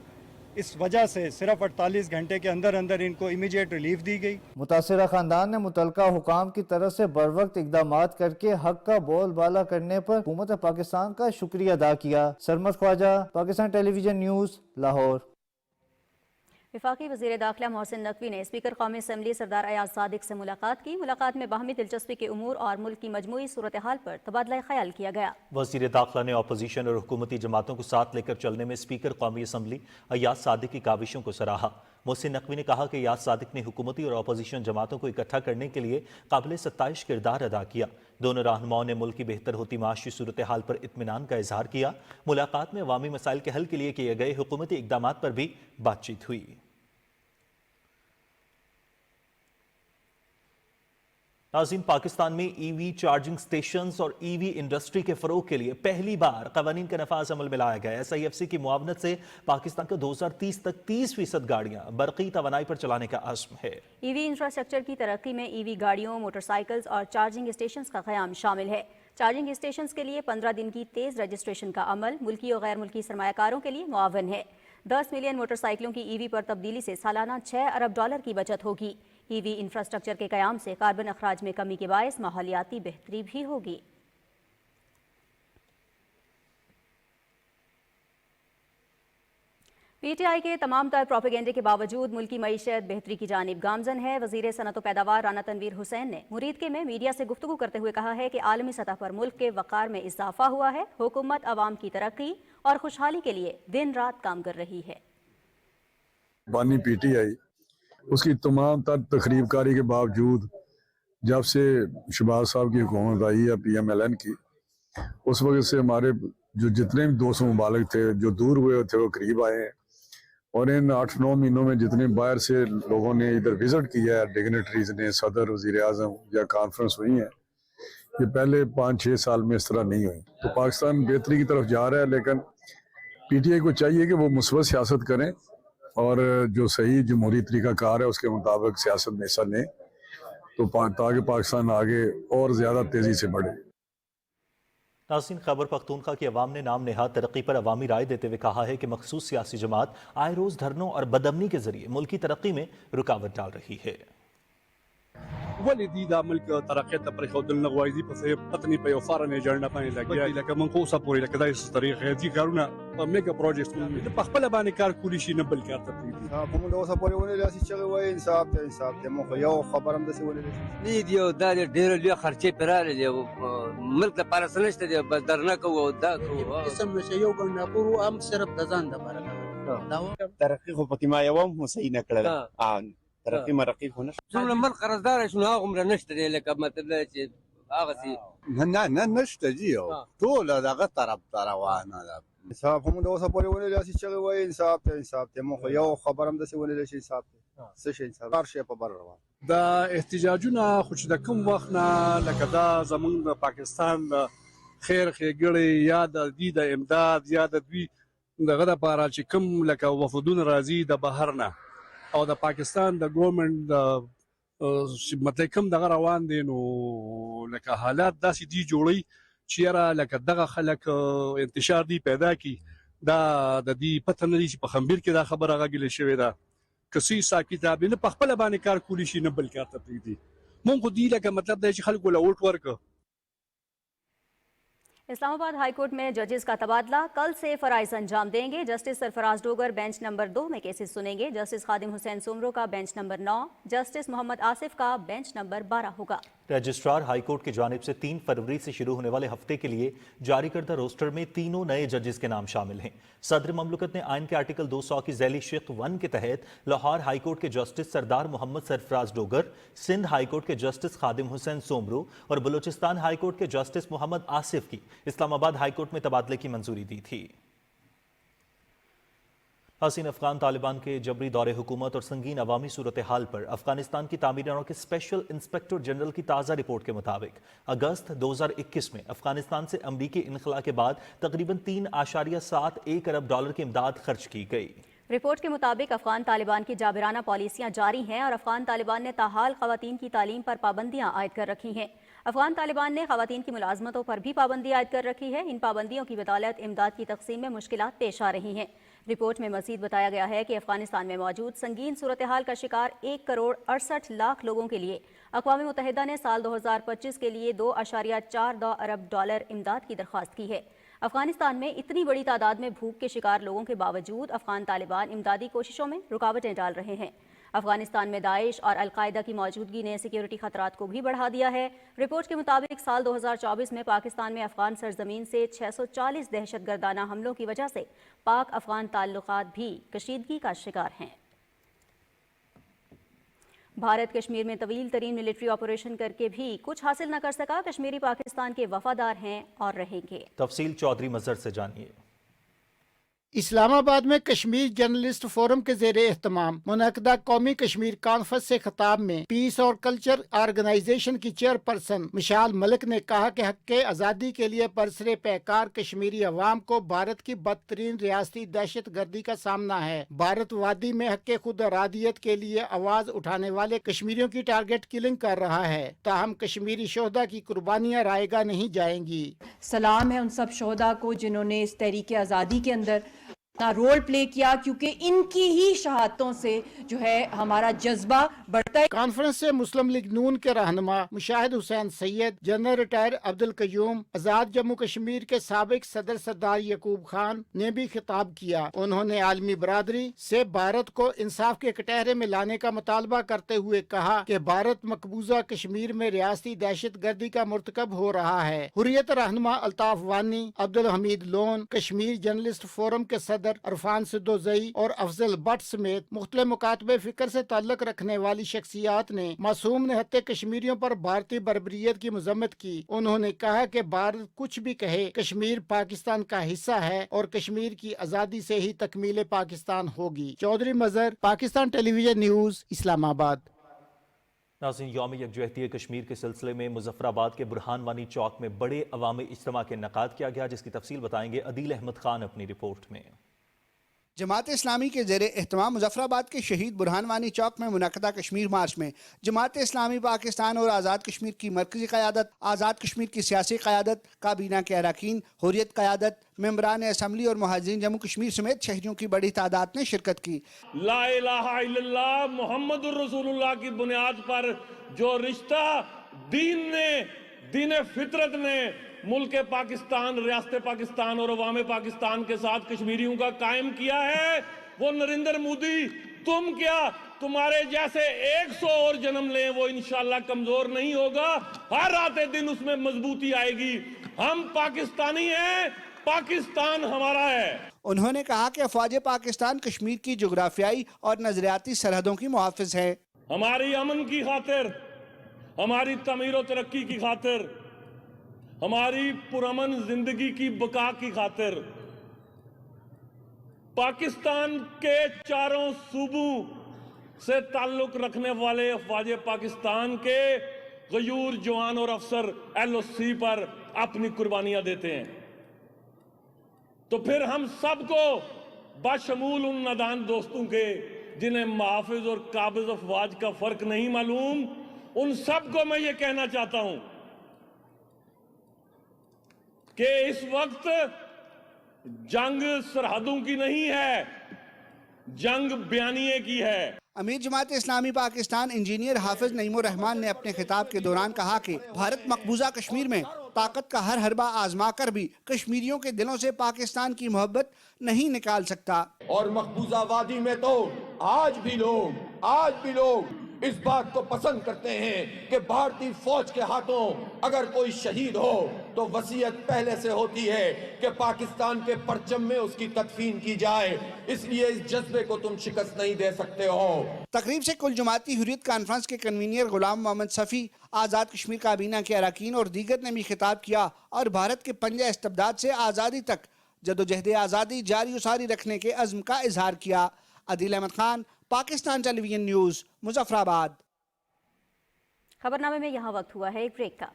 [SPEAKER 18] اس وجہ سے صرف 48 گھنٹے کے اندر اندر ان کو امیڈیٹ ریلیف دی گئی۔
[SPEAKER 16] متاثرہ خاندان نے متعلقہ حکام کی طرف سے بروقت اقدامات کر کے حق کا بول بالا کرنے پر حکومت پاکستان کا شکریہ ادا کیا۔ سرمد خواجہ، پاکستان ٹیلی ویژن نیوز، لاہور۔
[SPEAKER 2] وفاقی وزیر داخلہ محسن نقوی نے اسپیکر قومی اسمبلی سردار ایاز صادق سے ملاقات کی۔ ملاقات میں باہمی دلچسپی کے امور اور ملک کی مجموعی صورتحال پر تبادلہ خیال کیا گیا۔
[SPEAKER 1] وزیر داخلہ نے اپوزیشن اور حکومتی جماعتوں کو ساتھ لے کر چلنے میں اسپیکر قومی اسمبلی ایاز صادق کی کاوشوں کو سراہا۔ محسن نقوی نے کہا کہ ایاز صادق نے حکومتی اور اپوزیشن جماعتوں کو اکٹھا کرنے کے لیے قابل ستائش کردار ادا کیا۔ دونوں رہنماؤں نے ملک کی بہتر ہوتی معاشی صورتحال پر اطمینان کا اظہار کیا۔ ملاقات میں عوامی مسائل کے حل کے لیے کیے گئے حکومتی اقدامات پر بھی بات چیت ہوئی۔ ناظرین، پاکستان میں ای وی چارجنگ سٹیشنز اور ای وی انڈسٹری کے فروغ کے لیے پہلی بار قوانین کا نفاذ عمل میں لایا گیا ہے۔ SIFC کی معاونت سے پاکستان کو 2030 تک 30% گاڑیاں برقی توانائی پر چلانے کا عزم ہے۔
[SPEAKER 2] ای وی انفراسٹرکچر کی ترقی میں ای وی گاڑیوں، موٹر سائیکلز اور چارجنگ اسٹیشنز کا قیام شامل ہے۔ چارجنگ اسٹیشنز کے لیے 15 دن کی تیز رجسٹریشن کا عمل ملکی اور غیر ملکی سرمایہ کاروں کے لیے معاون ہے۔ 10 ملین موٹر سائیکلوں کی ای وی پر تبدیلی سے سالانہ $6 ارب کی بچت ہوگی۔ ای وی انفراسٹرکچر کے قیام سے کاربن اخراج میں کمی کے باعث ماحولیاتی بہتری بھی ہوگی۔ پی ٹی آئی کے تمام تر پروپیگنڈے کے باوجود ملکی معیشت بہتری کی جانب گامزن ہے۔ وزیر صنعت و پیداوار رانا تنویر حسین نے مریدکے میں میڈیا سے گفتگو کرتے ہوئے کہا ہے کہ عالمی سطح پر ملک کے وقار میں اضافہ ہوا ہے۔ حکومت عوام کی ترقی اور خوشحالی کے لیے دن رات کام کر رہی ہے۔
[SPEAKER 19] بانی پی ٹی آئی اس کی تمام تر تخریب کاری کے باوجود جب سے شہباز صاحب کی حکومت آئی ہے PMLN کی، اس وقت سے ہمارے جو جتنے بھی دوست ممالک تھے جو دور ہوئے تھے وہ قریب آئے ہیں، اور ان 8-9 مہینوں میں جتنے باہر سے لوگوں نے ادھر وزٹ کیا ہے، ڈگنیٹریز نے، صدر، وزیر اعظم یا کانفرنس ہوئی ہیں، یہ پہلے 5-6 سال میں اس طرح نہیں ہوئی۔ تو پاکستان بہتری کی طرف جا رہا ہے، لیکن پی ٹی آئی کو چاہیے کہ وہ مثبت سیاست کریں اور جو صحیح جمہوری طریقہ کار ہے اس کے مطابق سیاست میں حصہ لیں، تو تاکہ پاکستان آگے اور زیادہ تیزی سے بڑھے۔
[SPEAKER 1] ناظرین، خیبر پختونخوا کی عوام نے نام نہاد ترقی پر عوامی رائے دیتے ہوئے کہا ہے کہ مخصوص سیاسی جماعت آئے روز دھرنوں اور بدامنی کے ذریعے ملکی ترقی میں رکاوٹ ڈال رہی ہے۔
[SPEAKER 20] ولې دې دا ملک ترقۍ ته پرېښودل نه غواړي، دې پسې پتنې په یو فارن ایجنډا باندې لګیا دي، لکه موږ خو اوسه پورې لکه داسې طریقې غیرتي کارونه میګا پروجیکټ په خپله باندې کار کولی شي، نه بل کار ته پرېږدي.
[SPEAKER 21] خو موږ اوسه پورې ونې داسې چغې وایي انصاف دی انصاف دی، موږ خو یو خبر هم داسې ونې
[SPEAKER 22] نه دي او دا ډېره لویه خرچې پرې راغلې، ملک لپاره څه نشته دی، بس درنه کوو او دا کوو.
[SPEAKER 23] قسم نشه یو ګڼاپور هم صرف د ځان دپاره کوي.
[SPEAKER 21] ترقي خو پکې ما یوه هم صحیح نه کړله، ترقي مرقي خو نشته.
[SPEAKER 22] څومره ملک قرضداره شو نو هغومره نشته دی، لکه مطلب دا چې هغسې
[SPEAKER 21] نه نشته جي، ټوله دغه طرف ته روانه ده. انصاف خو موږ اوسه پورې ونې داسې چغې وایي انصاف دی انصاف دی، موږ خو یو خبر هم داسې ونې دی چې انصاف دی. څه شی انصاف؟ هر شی په بر روان.
[SPEAKER 20] دا احتجاجونه خو چې د کوم وخت نه لکه دا زمونږ د پاکستان د خیر ښېګړې یا د دوی د امداد یا د دوی دغه دپاره چې کوم لکه وفدونه راځي د بهر نه او د پاکستان د ګورنمنټ مطلب کوم دغه روان دی، نو لکه حالات داسې دي جوړوي چې یاره لکه دغه خلک انتشار دی پیدا کی، دا د دې پته نه دي چې په خنبیر کې دا خبره غږلې شوې ده، که څه حساب کتاب نه په خپله باندې کار کولی شي، نه بل کار ته پرېږدي. مونږ خو دې لکه مطلب دی چې خلکو له ووټ ورکړه.
[SPEAKER 2] اسلام آباد ہائی کورٹ میں ججز کا تبادلہ، کل سے فرائض انجام دیں گے۔ جسٹس سرفراز ڈوگر بینچ نمبر 2 میں کیسز سنیں گے۔ جسٹس خادم حسین سومرو کا بینچ نمبر 9، جسٹس محمد آصف کا بینچ نمبر 12 ہوگا۔
[SPEAKER 1] رجسٹرار ہائی کورٹ کی جانب سے 3 فروری سے شروع ہونے والے ہفتے کے لیے جاری کردہ روسٹر میں تینوں نئے ججز کے نام شامل ہیں۔ صدر مملکت نے آئین کے آرٹیکل 200 کی ذیلی شق 1 کے تحت لاہور ہائی کورٹ کے جسٹس سردار محمد سرفراز ڈوگر، سندھ ہائی کورٹ کے جسٹس خادم حسین سومرو اور بلوچستان ہائی کورٹ کے جسٹس محمد آصف کی اسلام آباد ہائی کورٹ میں تبادلے کی منظوری دی تھی۔ حسین افغان طالبان کے جبری دور حکومت اور سنگین عوامی صورتحال پر افغانستان کی تعمیروں کے اسپیشل انسپیکٹر جنرل کی تازہ رپورٹ کے مطابق اگست 2021 میں افغانستان سے امریکی انخلاء کے بعد تقریباً $3.71 ارب کی امداد خرچ کی گئی۔
[SPEAKER 2] रिपोर्ट के मुताबिक अफगान तालिबान की जाबिराना पॉलिसियां जारी हैं और अफगान तालिबान ने ताहाल खवातीन की तालीम पर पाबंदियां आयद कर रखी हैं। अफगान तालिबान ने खवातीन की मुलाजमतों पर भी पाबंदी आयद कर रखी है। इन पाबंदियों की बदौलत इमदाद की तकसीम में मुश्किलात पेश आ रही हैं। रिपोर्ट में मजीद बताया गया है कि अफगानिस्तान में मौजूद संगीन सूरत हाल का शिकार 1,68,00,000 लोगों के लिए अक़वाम मुत्तहिदा ने साल 2025 के लिए $2.42 अरब इमदाद की दरख्वास्त की है। अफगानिस्तान में इतनी बड़ी तादाद में भूख के शिकार लोगों के बावजूद अफगान तालिबान इमदादी कोशिशों में रुकावटें डाल रहे हैं। अफगानिस्तान में दाइश और अलकायदा की मौजूदगी ने सिक्योरिटी खतरात को भी बढ़ा दिया है। रिपोर्ट के मुताबिक साल 2024 में पाकिस्तान में अफगान सरजमीन से 640 दहशतगर्दाना हमलों की वजह से पाक अफगान ताल्लुकात भी कशीदगी का शिकार हैं। भारत कश्मीर में तवील तरीन मिलिट्री ऑपरेशन करके भी कुछ हासिल न कर सका। कश्मीरी पाकिस्तान के वफादार हैं और रहेंगे।
[SPEAKER 1] तफसील चौधरी मजहर से जानिए।
[SPEAKER 3] इस्लामाबाद में कश्मीर जर्नलिस्ट फोरम के जेर एहतमाम मुनअक़दा कौमी कश्मीर कॉन्फ्रेंस से खिताब में पीस और कल्चर ऑर्गेनाइजेशन की चेयरपर्सन मिशाल मलिक ने कहा कि हक़ आज़ादी के लिए बरसरे पैकार कश्मीरी अवाम को भारत की बदतरीन रियासती दहशत गर्दी का सामना है। भारत वादी में हक़ खुद अरादियत के लिए आवाज उठाने वाले कश्मीरियों की टारगेट किलिंग कर रहा है। ताहम कश्मीरी शोहदा की कुर्बानियाँ रायगा नहीं जाएंगी।
[SPEAKER 4] सलाम है उन सब शोहदा को जिन्होंने इस तहरीक आज़ादी के अंदर रोल प्ले किया, क्योंकि इनकी ही शहादतों से जो है हमारा जज्बा बढ़ता है।
[SPEAKER 3] कॉन्फ्रेंस से मुस्लिम लीग नून के रहनुमा मुशाहिद हुसैन सैयद, जनरल रिटायर अब्दुल कयूम, आजाद जम्मू कश्मीर के साबिक सदर सरदार यकूब खान ने भी खिताब किया। उन्होंने आलमी बरादरी से भारत को इंसाफ के कटहरे में लाने का मुतालबा करते हुए कहा कि भारत मकबूजा कश्मीर में रियासती दहशत गर्दी का मुर्तकब हो रहा है। हुर्रियत रहनुमा अल्ताफ वानी, Abdul Hamid loan, Kashmir journalist forum के सदर अरफान सिद्दोज़ई और अफजल भट्ट समेत मुख्तलिफ मुकातबे फिक्र से ताल्लुक रखने वाली शख्सियात ने मासूम निहत्ते कश्मीरियों पर भारतीय बर्बरियत की मजम्मत की। उन्होंने कहा कि भारत कुछ भी कहे, कश्मीर पाकिस्तान का हिस्सा है और कश्मीर की आज़ादी से ही तकमील पाकिस्तान होगी। चौधरी मजहर, पाकिस्तान टेलीविजन न्यूज़, इस्लामाबाद।
[SPEAKER 1] नाज़रीन, यौम यकजहती कश्मीर के सिलसिले में मुजफ्फराबाद के बुरहान वानी चौक में बड़े अवामी इज्तिमा के इनेकाद किया गया, जिसकी तफसील बताएंगे अदील अहमद खान अपनी रिपोर्ट में।
[SPEAKER 5] जमात इस्लामी के ज़ेरे एहतमाम मुजफ्फराबाद के शहीद बुरहान वानी चौक में मुनक़दा कश्मीर मार्च में जमात इस्लामी पाकिस्तान और आज़ाद कश्मीर की मरकज़ी क़यादत, आज़ाद कश्मीर की सियासी क़यादत, काबीना के अरकान, हुर्रियत क़यादत, मेंबरान असम्बली और मुहाजिरीन जम्मू कश्मीर समेत शहरियों की बड़ी तादाद ने शिरकत की।
[SPEAKER 15] ला इलाहा इल्लल्लाह मुहम्मदुर रसूलुल्लाह की बुनियाद पर जो रिश्ता दीन फितरत ने मुल्क पाकिस्तान, रियासत पाकिस्तान और अवाम पाकिस्तान के साथ कश्मीरियों का कायम किया है, वो नरेंद्र मोदी, तुम क्या, तुम्हारे जैसे 100 और जन्म लें, वो इंशाल्लाह कमजोर नहीं होगा। हर आते दिन उसमें मजबूती आएगी। हम पाकिस्तानी हैं, पाकिस्तान हमारा है।
[SPEAKER 5] उन्होंने कहा कि अफवाज पाकिस्तान कश्मीर की जोग्राफियाई और नजरियाती सरहदों की मुहाफिज है।
[SPEAKER 15] हमारी अमन की खातिर, हमारी तमीर और तरक्की की खातिर, हमारी पुरअमन जिंदगी की बका की खातिर पाकिस्तान के चारों सूबों से ताल्लुक रखने वाले अफवाज पाकिस्तान के गयूर जवान और अफसर LOC पर अपनी कुर्बानियां देते हैं। तो फिर हम सबको बशमूल उन नादान दोस्तों के जिन्हें मुहाफिज और काबिज अफवाज का फर्क नहीं मालूम, उन सबको मैं ये कहना चाहता हूं कि इस वक्त जंग सरहदों की नहीं है, जंग बयानिए की है।
[SPEAKER 5] अमीर जमात इस्लामी पाकिस्तान इंजीनियर हाफिज नईमुर रहमान ने अपने खिताब के दौरान कहा कि भारत मकबूजा कश्मीर में ताकत का हर हरबा आजमा कर भी कश्मीरियों के दिलों से पाकिस्तान की मोहब्बत नहीं निकाल सकता।
[SPEAKER 24] और मकबूजा वादी में तो आज भी लोग इस बात को पसंद करते हैं कि भारतीय फौज के हाथों अगर कोई शहीद हो तो वसीयत पहले से होती है कि पाकिस्तान के परचम में उसकी तदफीन की जाए। इसलिए इस जज्बे को तुम शिकस्त नहीं दे सकते हो।
[SPEAKER 5] तकरीब से कुल जमाती हुर्रियत कॉन्फ्रेंस के कन्वीनर गुलाम मोहम्मद सफ़ी, आज़ाद कश्मीर काबीना के अरकान और दीगर ने भी खिताब किया और भारत के पंजा इस्तिबदाद से आज़ादी तक जदोजहद आज़ादी जारी उसारी रखने के अज़्म का इजहार किया। Adeel Ahmed Khan, Pakistan television news, Muzaffarabad.
[SPEAKER 2] खबरनामे में यहाँ वक्त हुआ है एक ब्रेक का।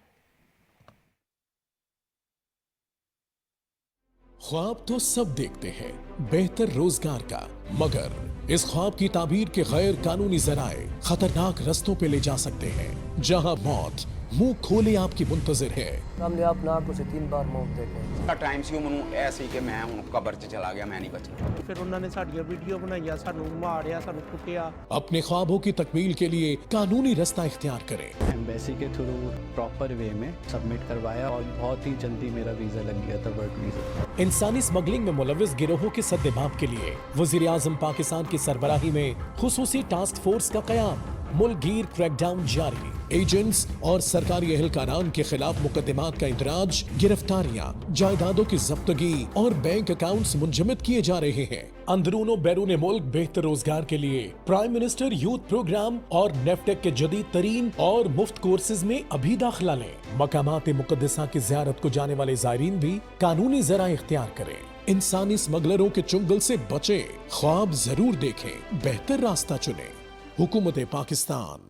[SPEAKER 7] ख्वाब तो सब देखते हैं बेहतर रोजगार का, मगर इस ख्वाब की ताबीर के गैर कानूनी जराए खतरनाक रस्तों पे ले जा सकते हैं, जहां मौत मुंह खोले आपकी मुंतजिर है।
[SPEAKER 6] हमने अपने आप को 3 बार मौत देखी।
[SPEAKER 8] टाइम ਸੀ ਮੈਨੂੰ ਐਸੀ ਕਿ ਮੈਂ ਹੁਣ ਕਬਰ 'ਚ ਚਲਾ ਗਿਆ, ਮੈਂ ਨਹੀਂ ਬਚਣਾ।
[SPEAKER 10] ਫਿਰ ਉਹਨਾਂ ਨੇ ਸਾਡੀਆਂ ਵੀਡੀਓ ਬਣਾਈਆਂ, ਸਾਨੂੰ ਮਾਰਿਆ, ਸਾਨੂੰ ਕੁੱਟਿਆ।
[SPEAKER 7] अपने ख्वाबों की तकमील के लिए कानूनी रास्ता इख्तियार करें।
[SPEAKER 9] एम्बेसी के थ्रू प्रॉपर वे में सबमिट करवाया और बहुत ही जल्दी मेरा वीज़ा लग गया था, वर्क वीज़ा।
[SPEAKER 7] इंसानी स्मगलिंग में मुलविस गिरोहों के सद्देबाप के लिए वजीर आजम पाकिस्तान की सरबराही में खुसूसी टास्क फोर्स का कयाम, मुल्कगीर क्रैकडाउन जारी, एजेंट्स और सरकारी एहलकारान के खिलाफ मुकदमात का इंदराज, गिरफ्तारियां, जायदादों की जब्तगी और बैंक अकाउंट्स मुंजमद किए जा रहे हैं। अंदरूनो बैरून मुल्क बेहतर रोजगार के लिए प्राइम मिनिस्टर यूथ प्रोग्राम और नेफ्टेक के जदीद तरीन और मुफ्त कोर्सेज में अभी दाखिला लें। मकामात मुकद्दसा की ज़ियारत को जाने वाले ज़ायरीन भी कानूनी ज़रा इख्तियार करें। इंसानी स्मगलरों के चुंगल से बचें, ख्वाब जरूर देखें, बेहतर रास्ता चुनें। हुकूमत पाकिस्तान।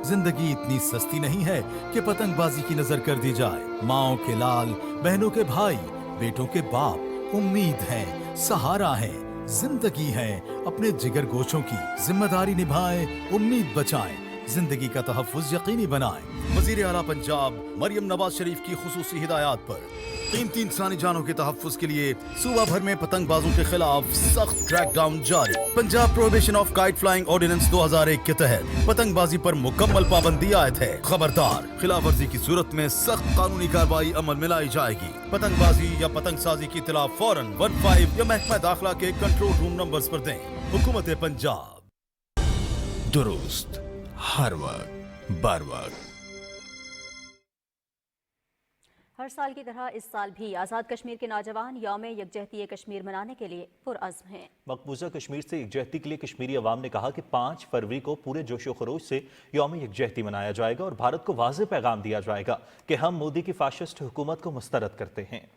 [SPEAKER 12] जिंदगी इतनी सस्ती नहीं है कि पतंगबाजी की नजर कर दी जाए। माओ के लाल, बहनों के भाई, बेटों के बाप उम्मीद है, सहारा है, जिंदगी है। अपने जिगर गोशों की जिम्मेदारी निभाएं, उम्मीद बचाएं, जिंदगी का तहफ्फुज़ यकीनी बनाएं। वज़ीर आला पंजाब मरियम नवाज शरीफ की खुसूसी हिदायत पर कीमती इंसानी जानों के तहफ्फुज़ के लिए सूबा भर में पतंगबाजों के खिलाफ सख्त क्रैकडाउन जारी। Punjab prohibition of kite flying ordinance 2001 के तहत पतंगबाजी पर मुकम्मल पाबंदी आयत है। खबरदार, खिलाफ वर्जी की सूरत में सख्त कानूनी कार्रवाई अमल में लाई जाएगी। पतंगबाजी या पतंगसाजी की इत्तला फौरन 15 या महकमा दाखिला के कंट्रोल रूम नंबर्स पर दें। हुकूमत पंजाब। दुरुस्त, हर वक्त, बर वक्त।
[SPEAKER 2] हर साल की तरह इस साल भी आज़ाद कश्मीर के नौजवान यौम यकजहती कश्मीर मनाने के लिए पुरअज़्म हैं।
[SPEAKER 1] मकबूजा कश्मीर से यकजहती के लिए कश्मीरी अवाम ने कहा कि 5 फरवरी को पूरे जोशो खरोश से यौम यकजहती मनाया जाएगा और भारत को वाज़ेह पैगाम दिया जाएगा कि हम मोदी की फाशिस्ट हुकूमत को मुस्तरद करते हैं।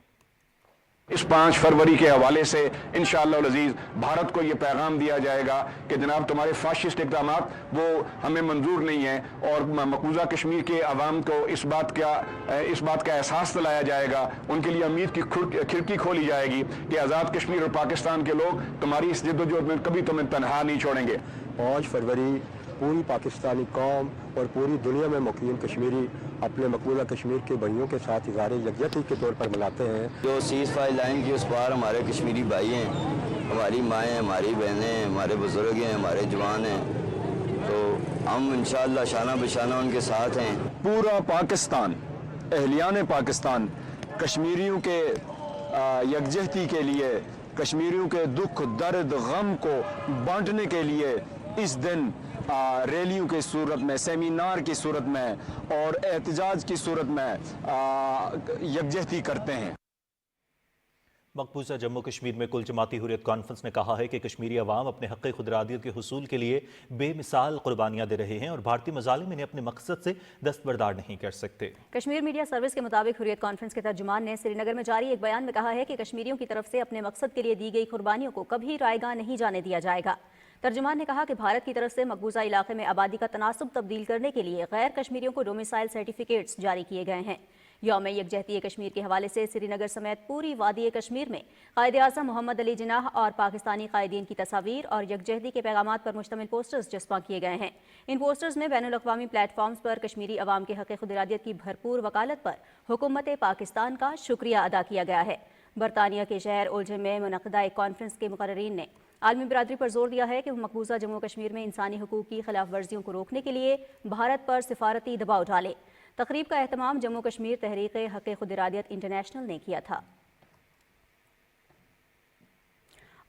[SPEAKER 11] इस 5 फरवरी के हवाले से इंशाअल्लाह अज़ीज़ भारत को ये पैगाम दिया जाएगा कि जनाब तुम्हारे फाशिस्ट इक़दामात वो हमें मंजूर नहीं है और मकबूजा कश्मीर के अवाम को इस बात का एहसास दिलाया जाएगा, उनके लिए उम्मीद की खिड़की खोली जाएगी कि आज़ाद कश्मीर और पाकिस्तान के लोग तुम्हारी इस जद्दोजहद में कभी तुम्हें तनहा नहीं छोड़ेंगे।
[SPEAKER 25] 5 फरवरी पूरी पाकिस्तानी कौम और पूरी दुनिया में मुकीम कश्मीरी अपने मकबूजा कश्मीर के भाइयों के साथ इज़हार यकजहती के तौर पर मनाते हैं।
[SPEAKER 26] जो सीज़ फायर लाइन की उस पार हमारे कश्मीरी भाई हैं, हमारी माएँ, हमारी बहनें, हमारे बुजुर्ग हैं, हमारे जवान हैं, तो हम इंशाअल्लाह शाना बशाना उनके साथ हैं।
[SPEAKER 11] पूरा पाकिस्तान, अहलियान पाकिस्तान कश्मीरियों के यकजहती के लिए, कश्मीरियों के दुख दर्द गम को बांटने के लिए इस दिन रैलियों की सूरत में, सेमिनार की सूरत में और एहतजाज की सूरत में यकजहती करते हैं।
[SPEAKER 1] मकबूजा जम्मू कश्मीर में कुल जमाती हुर्रियत कॉन्फ्रेंस ने कहा है कि कश्मीरी अवाम अपने हक़ खुदरादियत के हुसूल के लिए बेमिसाल कुर्बानियां दे रहे हैं और भारतीय मज़ालिम इन्हें अपने मकसद से दस्तबरदार नहीं कर सकते।
[SPEAKER 2] कश्मीर मीडिया सर्विस के मुताबिक हुर्रियत कॉन्फ्रेंस के तर्जुमान ने श्रीनगर में जारी एक बयान में कहा है कि कश्मीरियों की तरफ से अपने मकसद के लिए दी गई कुर्बानियों को कभी रायगा नहीं जाने दिया जाएगा। तर्जुमान ने कहा कि भारत की तरफ से मकबूजा इलाके में आबादी का तनासुब तब्दील करने के लिए गैर कश्मीरियों को डोमिसाइल सर्टिफिकेट्स जारी किए गए हैं। यौम यकजहती कश्मीर के हवाले से श्रीनगर समेत पूरी वादी कश्मीर में कायदे आज़म मोहम्मद अली जिन्नाह और पाकिस्तानी कायदीन की तस्वीर और यकजहती के पैगामात पर मुश्तमिल पोस्टर्स जस्मा किए गए हैं। इन पोस्टर्स में बैनुल अक़वामी प्लेटफॉर्म्स पर कश्मीरी अवाम के हक़ खुदरादियत की भरपूर वकालत पर हुकूमत पाकिस्तान का शुक्रिया अदा किया गया है। बरतानिया के शहर ओल्जम में मुनक़दा एक कॉन्फ्रेंस के मुक़र्रिरीन ने आलमी बिरादरी पर जोर दिया है कि मकबूजा जम्मू कश्मीर में इंसानी हुकूक की खिलाफ वर्जियों को रोकने के लिए भारत पर सिफारती दबाव डाले। तकरीब का एहतमाम जम्मू कश्मीर तहरीक हक़ खुदरादियत इंटरनेशनल ने किया था।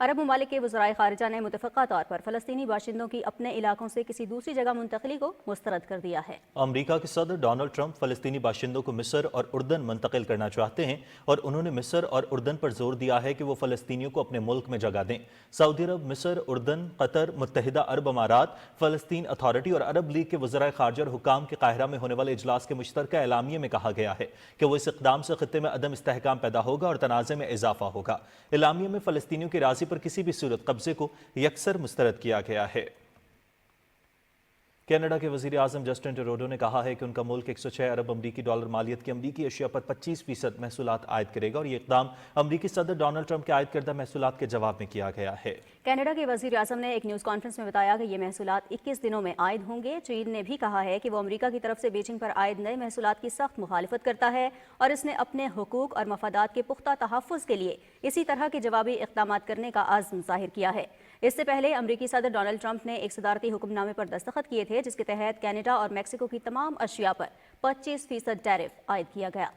[SPEAKER 2] अरब ममालिक के वज़राए ख़ारिजा ने मुतफ़क़ा तौर पर फ़लस्तीनी बाशिंदों की अपने इलाकों से किसी दूसरी जगह मुंतकली को मुस्तरद कर दिया है।
[SPEAKER 1] अमरीका के सदर डोनाल्ड ट्रंप फ़लस्तीनी बाशिंदों को मिस्र और उर्दन मुंतकिल करना चाहते हैं और उन्होंने मिस्र और उर्दन पर जोर दिया है कि वो फ़लस्तीनियों को अपने मुल्क में जगह दें। सऊदी अरब, मिस्र, उर्दन, कतर, मुत्तहिदा अरब अमारात, फ़लस्तीन अथॉरिटी और अरब लीग के वज़राए ख़ारिजा और हुकाम के काहिरा में होने वाले इजलास के मुश्तरका एलामिये में कहा गया है कि वो इस इक़दाम से ख़ित्ते में अदम इस्तेहकाम पैदा होगा और तनाज़े में इजाफा होगा। एलामिये में फ़लस्तीनियों की राज़ी पर किसी भी सूरत कब्जे को यकसर मुस्तरद किया गया है। कनाडा के वज़ीर आज़म जस्टिन ट्रूडो ने कहा है कि उनका मुल्क 106 अरब अमरीकी डॉलर मालियत की अमरीकी अशिया पर 25% महसूलात आयद करेगा और ये इक़दाम अमरीकी सदर डोनाल्ड ट्रंप के आयद करदा महसूलात के जवाब में किया गया है।
[SPEAKER 2] कनाडा के वज़ीर आज़म ने एक न्यूज़ कॉन्फ्रेंस में बताया कि ये महसूलात 21 दिनों में आयद होंगे। चीन ने भी कहा है कि वो अमरीका की तरफ से बीजिंग पर आयद नए महसूलात की सख्त मुखालिफत करता है और इसने अपने हुकूक और मफादात के पुख्ता तहफ़्फ़ुज़ के लिए इसी तरह के जवाबी इक़दाम करने का आज़म ज़ाहिर किया है। इससे पहले अमरीकी सदर डोनाल्ड ट्रंप ने एक सदारती हुक्मनामे पर दस्तखत किए थे जिसके तहत कनाडा और मैक्सिको की तमाम अशिया पर 25% टैरिफ आयद किया गया।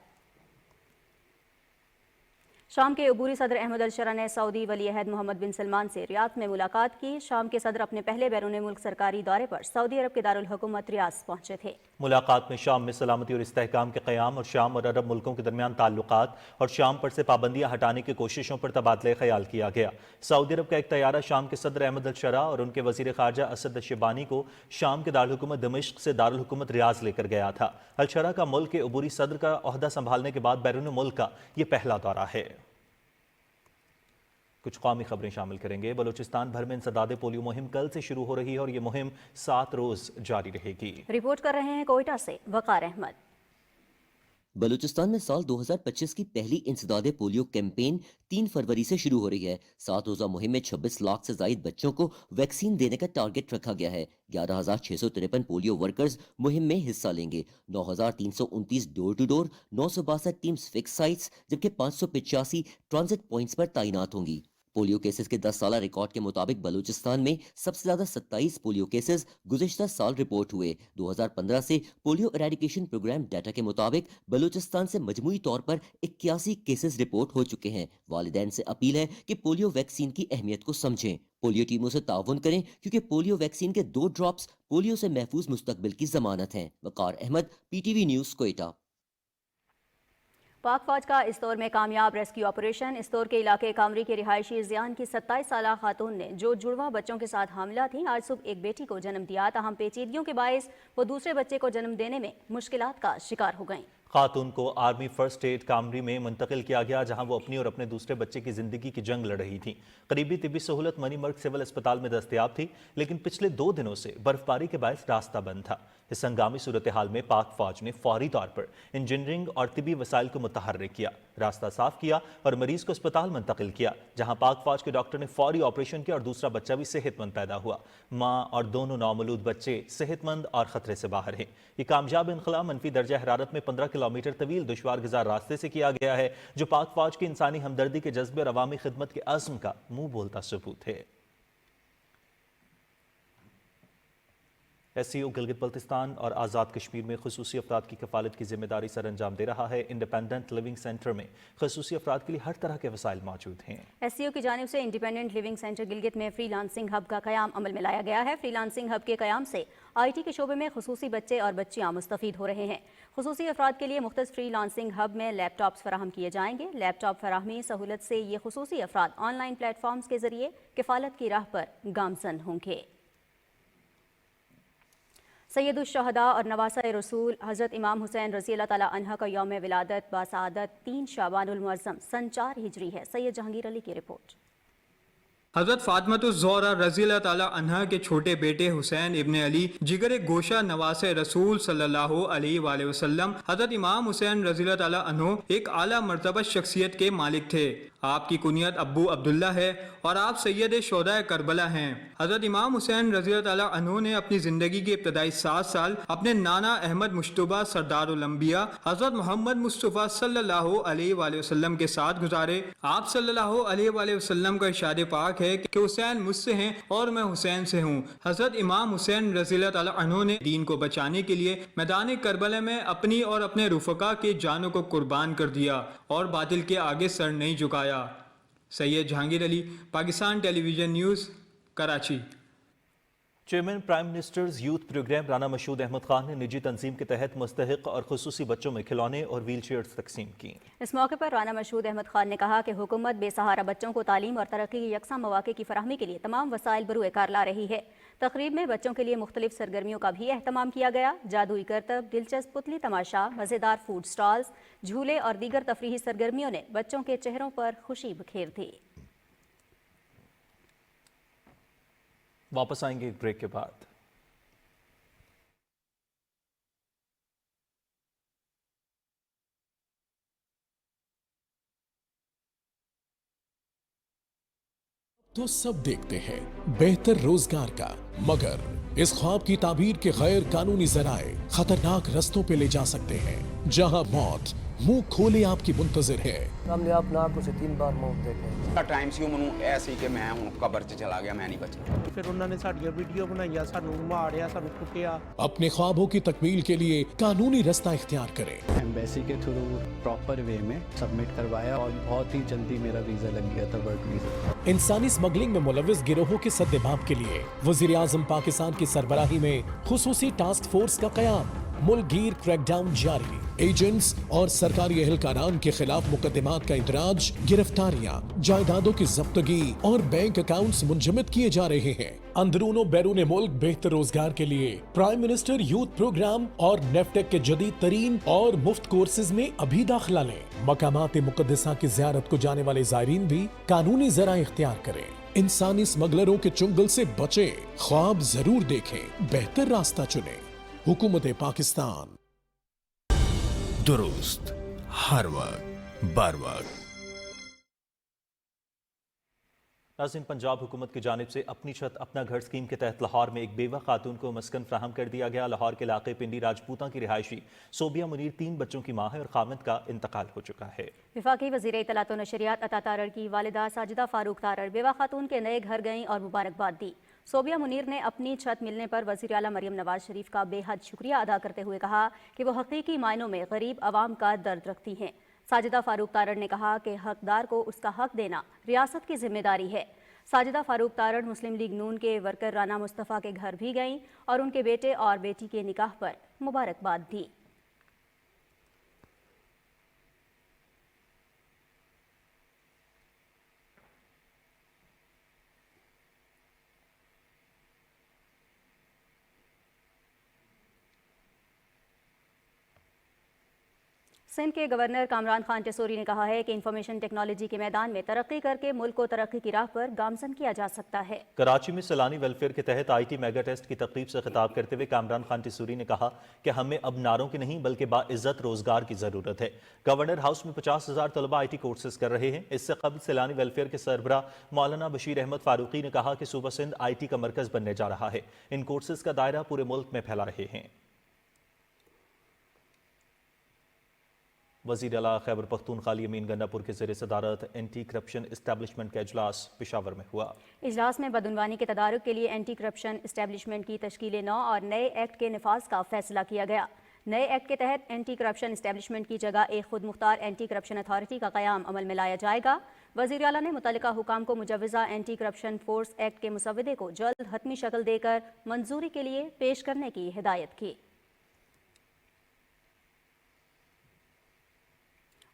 [SPEAKER 2] शाम के अबूरी सदर अहमद अल-शरा ने सऊदी वली अहद मोहम्मद बिन सलमान से रियाद में मुलाकात की। शाम के सदर अपने पहले बैरून मुल्क सरकारी दौरे पर सऊदी अरब के दारुल हुकूमत रियाद पहुंचे थे।
[SPEAKER 1] मुलाकात में शाम में सलामती और इस्तेहकाम के क़याम और शाम और अरब मुल्कों के दरमियान ताल्लुकात और शाम पर से पाबंदियां हटाने की कोशिशों पर तबादले ख्याल किया गया। सऊदी अरब का एक तैयारा शाम के सदर अहमद अल-शरा और उनके वज़ीर ख़ारजा असद शिबानी को शाम के दारुल हुकूमत दमिश्क से दारुल हुकूमत रियाद लेकर गया था। अल-शरा का मुल्क के अबूरी सदर का ओहदा संभालने के बाद बैरून मुल्क का ये पहला दौरा है। कुछ कौमी खबरें शामिल करेंगे। बलूचिस्तान भर में इंसदादे पोलियो मुहिम कल से शुरू हो रही है और ये मुहिम 7 रोज जारी रहेगी।
[SPEAKER 2] रिपोर्ट कर रहे हैं कोयटा से वकार अहमद।
[SPEAKER 13] बलूचिस्तान में साल 2025 की पहली इंसदादे पोलियो कैंपेन 3 फरवरी से शुरू हो रही है। 7 रोजा मुहिम में 26 लाख से जायद बच्चों को वैक्सीन देने का टारगेट रखा गया है। 11,653 पोलियो वर्कर्स मुहिम में हिस्सा लेंगे। 9,329 door to door, 962 teams fix sites जबकि 585 ट्रांजिट पॉइंट्स पर तैनात होंगी। पोलियो केसेस के 10 साला रिकॉर्ड के मुताबिक बलूचिस्तान में सबसे ज्यादा 27 पोलियो केसेस गुज़िश्ता साल रिपोर्ट हुए। 2015 से पोलियो एरेडिकेशन प्रोग्राम डाटा के मुताबिक बलूचिस्तान से मजमूई तौर पर 81 केसेस रिपोर्ट हो चुके हैं। वालिदैन से अपील है कि पोलियो वैक्सीन की अहमियत को समझें। पोलियो टीमों से ताउन करें क्योंकि पोलियो वैक्सीन के 2 ड्रॉप्स पोलियो से महफूज मुस्तकबिल की जमानत हैं। वकार अहमद, PTV न्यूज़, कोयटा।
[SPEAKER 2] पाक फौज का इस्तौर में कामयाब रेस्क्यू ऑपरेशन। इस्तौर के इलाके कामरी के रिहायशी जियान की 27 साला खातून ने जो जुड़वा बच्चों के साथ हामिला थी आज सुबह एक बेटी को जन्म दिया। ताहम पेचीदगियों के बायस वो दूसरे बच्चे को जन्म देने में मुश्किलात का शिकार हो गईं।
[SPEAKER 1] खातून को आर्मी फर्स्ट एड कामरी में मुंतकिल किया गया जहां वो अपनी और अपने दूसरे बच्चे की जिंदगी की जंग लड़ रही थी। करीबी तिब्बी सहूलत मनीमर्ग सिविल अस्पताल में दस्तयाब थी लेकिन पिछले 2 दिनों से बर्फबारी के बायस रास्ता बंद था। इस हंगामी सूरत हाल में पाक फौज ने फौरी तौर पर इंजीनियरिंग और तिबी वसाइल को मुतहर्रिक किया, रास्ता साफ किया और मरीज को अस्पताल मुंतकिल किया जहां पाक फौज के डॉक्टर ने फौरी ऑपरेशन किया और दूसरा बच्चा भी सेहतमंद पैदा हुआ। माँ और दोनों नौमौलूद बच्चे सेहतमंद और खतरे से बाहर हैं। ये कामयाब इनखला मनफी दर्जा हरारत में 15 किलोमीटर तवील दुश्वार गुजार रास्ते से किया गया है जो पाक फौज की इंसानी हमदर्दी के जज्बे और अवामी खिदमत के अज़्म का मुंह बोलता सबूत है। SCO गिलगित बल्तिस्तान और आज़ाद कश्मीर में खसूसी अफराद की कफालत की जिम्मेदारी सर अंजाम दे रहा है। इंडिपेंडेंट लिविंग सेंटर में खसूसी अफराद के लिए हर तरह के वसाइल मौजूद हैं।
[SPEAKER 2] SCO की जानिब से इंडिपेंडेंट लिविंग सेंटर गिलगित में फ्रीलांसिंग हब का क़याम अमल में लाया गया है। फ्रीलांसिंग हब के क़याम से IT के शोबे में खसूसी बच्चे और बच्चियाँ मुस्तफ़ीद हो रहे हैं। खसूसी अफराद के लिए मुख्तलिफ फ्रीलांसिंग हब में लैपटॉप्स फराहम किए जाएंगे। लैपटॉप फराहमी सहूलत से ये खसूसी अफराद ऑनलाइन प्लेटफॉर्म्स के जरिए किफ़ालत की राह पर गामजन होंगे। सैयदुश्शहदा और नवासा रसूल हज़रत इमाम हुसैन रज़ी अल्लाह ताला अन्हा का यौम विलादत बासआदत 3 शाबानुल मुअज़्ज़म सन 4 हिजरी है। सैयद जहांगीर अली की रिपोर्ट।
[SPEAKER 14] हज़रत फ़ातिमा रज़ी अल्लाह ताला अन्हा के छोटे बेटे हुसैन इब्न अली जिगर गोशा नवासे रसूल सल्लल्लाहु अलैहि वसल्लम हज़रत इमाम हुसैन रज़ी अल्लाह ताला अन्हो एक आला मर्तबा शख्सियत के मालिक थे। आपकी कुनियत अब्बू अब्दुल्ला है और आप सैयद शोदा करबला हैं। हज़रत इमाम हुसैन रज़ी अल्लाह ताला अन्हो ने अपनी ज़िंदगी के इब्तदाई 7 साल अपने नाना अहमद मुश्तबा सरदारुल अंबिया हज़रत मोहम्मद मुस्तफ़ा सल्लल्लाहु अलैहि वसल्लम के साथ गुजारे। आप सल्लल्लाहु अलैहि वसल्लम का इरशाद पाक है कि हुसैन मुझसे हैं और मैं हुसैन से हूँ। हज़रत इमाम हुसैन रज़ी अल्लाह ताला अन्हो ने दीन को बचाने के लिए मैदान करबला में अपनी और अपने रुफ़का के जानों को कुर्बान कर दिया और बातिल के आगे सर नहीं झुकाया। Syed Jahangir Ali, Pakistan television news, Karachi.
[SPEAKER 1] Chairman prime minister's youth programme Rana Mashhood Ahmed Khan ने निजी तंजीम के तहत मुस्तहिक और खुसूसी बच्चों में खिलौने और व्हील चेयर्स तकसीम की।
[SPEAKER 2] इस मौके पर राना मशहूद अहमद खान ने कहा कि हुकूमत बेसहारा बच्चों को तालीम और तरक्की की यकसा मौके की फराहमी के लिए तमाम वसाइल बरूए कार ला रही है। तकरीब में बच्चों के लिए मुख्तलिफ सरगर्मियों का भी एहतमाम किया गया। जादुई करतब, दिलचस्प पुतली तमाशा, मज़ेदार फूड स्टॉल्स, झूले और दीगर तफरीही सरगर्मियों ने बच्चों के चेहरों पर खुशी बिखेर दी।
[SPEAKER 1] वापस आएंगे एक ब्रेक के बाद।
[SPEAKER 7] तो सब देखते हैं बेहतर रोजगार का, मगर इस ख्वाब की ताबीर के गैर कानूनी जराए खतरनाक रस्तों पे ले जा सकते हैं, जहां मौत मुंह खोले आपकी मुंतजिर है।
[SPEAKER 6] हमने अपना आंखों से 3 बार मौत देखी।
[SPEAKER 8] टाइम सी मैनू ऐसी कि मैं हूं कब्र च चला गया, मैं नहीं बचा।
[SPEAKER 10] फिर उन्होंने साडियां वीडियो बनाई, सानू मारिया, सानू कुटिया।
[SPEAKER 7] अपने ख्वाबों की तकमील के लिए कानूनी रास्ता इख्तियार करें।
[SPEAKER 9] एम्बेसी के थ्रू प्रॉपर वे में सबमिट करवाया और बहुत ही जल्दी मेरा वीज़ा लग गया था, वर्क वीज़ा।
[SPEAKER 7] इंसानी स्मगलिंग में मुलविस गिरोहों के सद्देबाब के लिए वज़ीर आज़म पाकिस्तान की सरबराही में खुसूसी टास्क फोर्स का क़याम, मुल्कगीर क्रैकडाउन जारी, एजेंट्स और सरकारी एहलकारान के खिलाफ मुकदमात का इंदराज, गिरफ्तारियां, जायदादों की जब्तगी और बैंक अकाउंट्स मुंजमद किए जा रहे हैं। अंदरूनो बैरून मुल्क बेहतर रोजगार के लिए प्राइम मिनिस्टर यूथ प्रोग्राम और नेफ्टेक के जदीद तरीन और मुफ्त कोर्सेज में अभी दाखिला लें। मकामात मुक़द्दसा की ज़ियारत को जाने वाले ज़ायरीन भी कानूनी ज़रा इख्तियार करें। इंसानी स्मगलरों के चुंगल से बचे, ख्वाब जरूर देखें, बेहतर रास्ता चुनें। हुकूमत पाकिस्तान।
[SPEAKER 12] दुरुस्त, हर वक्त, बर वक्त।
[SPEAKER 1] नाज़रीन, पंजाब हुकूमत की जानिब से अपनी छत अपना घर स्कीम के तहत लाहौर में एक बेवा खातून को मस्कन फ्राहम कर दिया गया। लाहौर के इलाके पिंडी राजपूता की रिहायशी सोबिया मुनीर 3 बच्चों की माँ है और खामिद का इंतकाल हो चुका है।
[SPEAKER 2] वफाकी वज़ीर इत्तलात व नशरियात अता तारड़ की वालिदा साजिदा फारूक तारड़ बेवा खातून के नए घर गईं और मुबारकबाद दी। सोबिया मुनीर ने अपनी छत मिलने पर वज़ीर आला मरियम नवाज शरीफ का बेहद शुक्रिया अदा करते हुए कहा कि वो हकीकी मायनों में गरीब आवाम का दर्द रखती हैं। साजिदा फारूक तारड़ ने कहा कि हकदार को उसका हक देना रियासत की जिम्मेदारी है। साजिदा फारूक तारड़ मुस्लिम लीग नून के वर्कर राना मुस्तफ़ा के घर भी गईं और उनके बेटे और बेटी के निकाह पर मुबारकबाद दी। सिंध के गवर्नर कामरान खान टेसोरी ने कहा है कि इंफॉर्मेशन टेक्नोलॉजी के मैदान में तरक्की करके मुल्क को तरक्की की राह पर गामजन किया जा सकता है। कराची में सलानी वेलफेयर के तहत IT मेगा टेस्ट की तकरीब से खिताब करते हुए कामरान खान टेसोरी ने कहा कि हमें अब नारों की नहीं बल्कि बाइज्जत रोजगार की जरूरत है। गवर्नर हाउस में 50,000 तलबा IT कोर्सेज कर रहे हैं। इससे कबल सलानी वेलफेयर के सरबराह मौलाना बशीर अहमद फारूकी ने कहा कि सूबा सिंध IT का मरकज बनने जा रहा है। इन कोर्सेज का दायरा पूरे मुल्क में फैला रहे हैं। वज़ीर आला खैबर पख्तूनख्वा अमीन गंडापुर के ज़ेर सदारत एंटी करप्शन इस्टेब्लिशमेंट का इजलास पेशावर में हुआ। इजलास में बदउनवानी के तदारुक के लिए एंटी करप्शन इस्टेब्लिशमेंट की तश्कील नौ और नए एक्ट के नफाज का फैसला किया गया। नए एक्ट के तहत एंटी करप्शन इस्टेब्लिशमेंट की जगह एक खुद मुख्तार एंटी करप्शन अथॉरिटी का क़याम अमल में लाया जाएगा। वज़ीर आला ने मुतल्लिका हुकाम को मुजव्वज़ा एंटी करप्शन फोर्स एक्ट के मुसवदे को जल्द हतमी शक्ल देकर मंजूरी के लिए पेश करने की हिदायत की।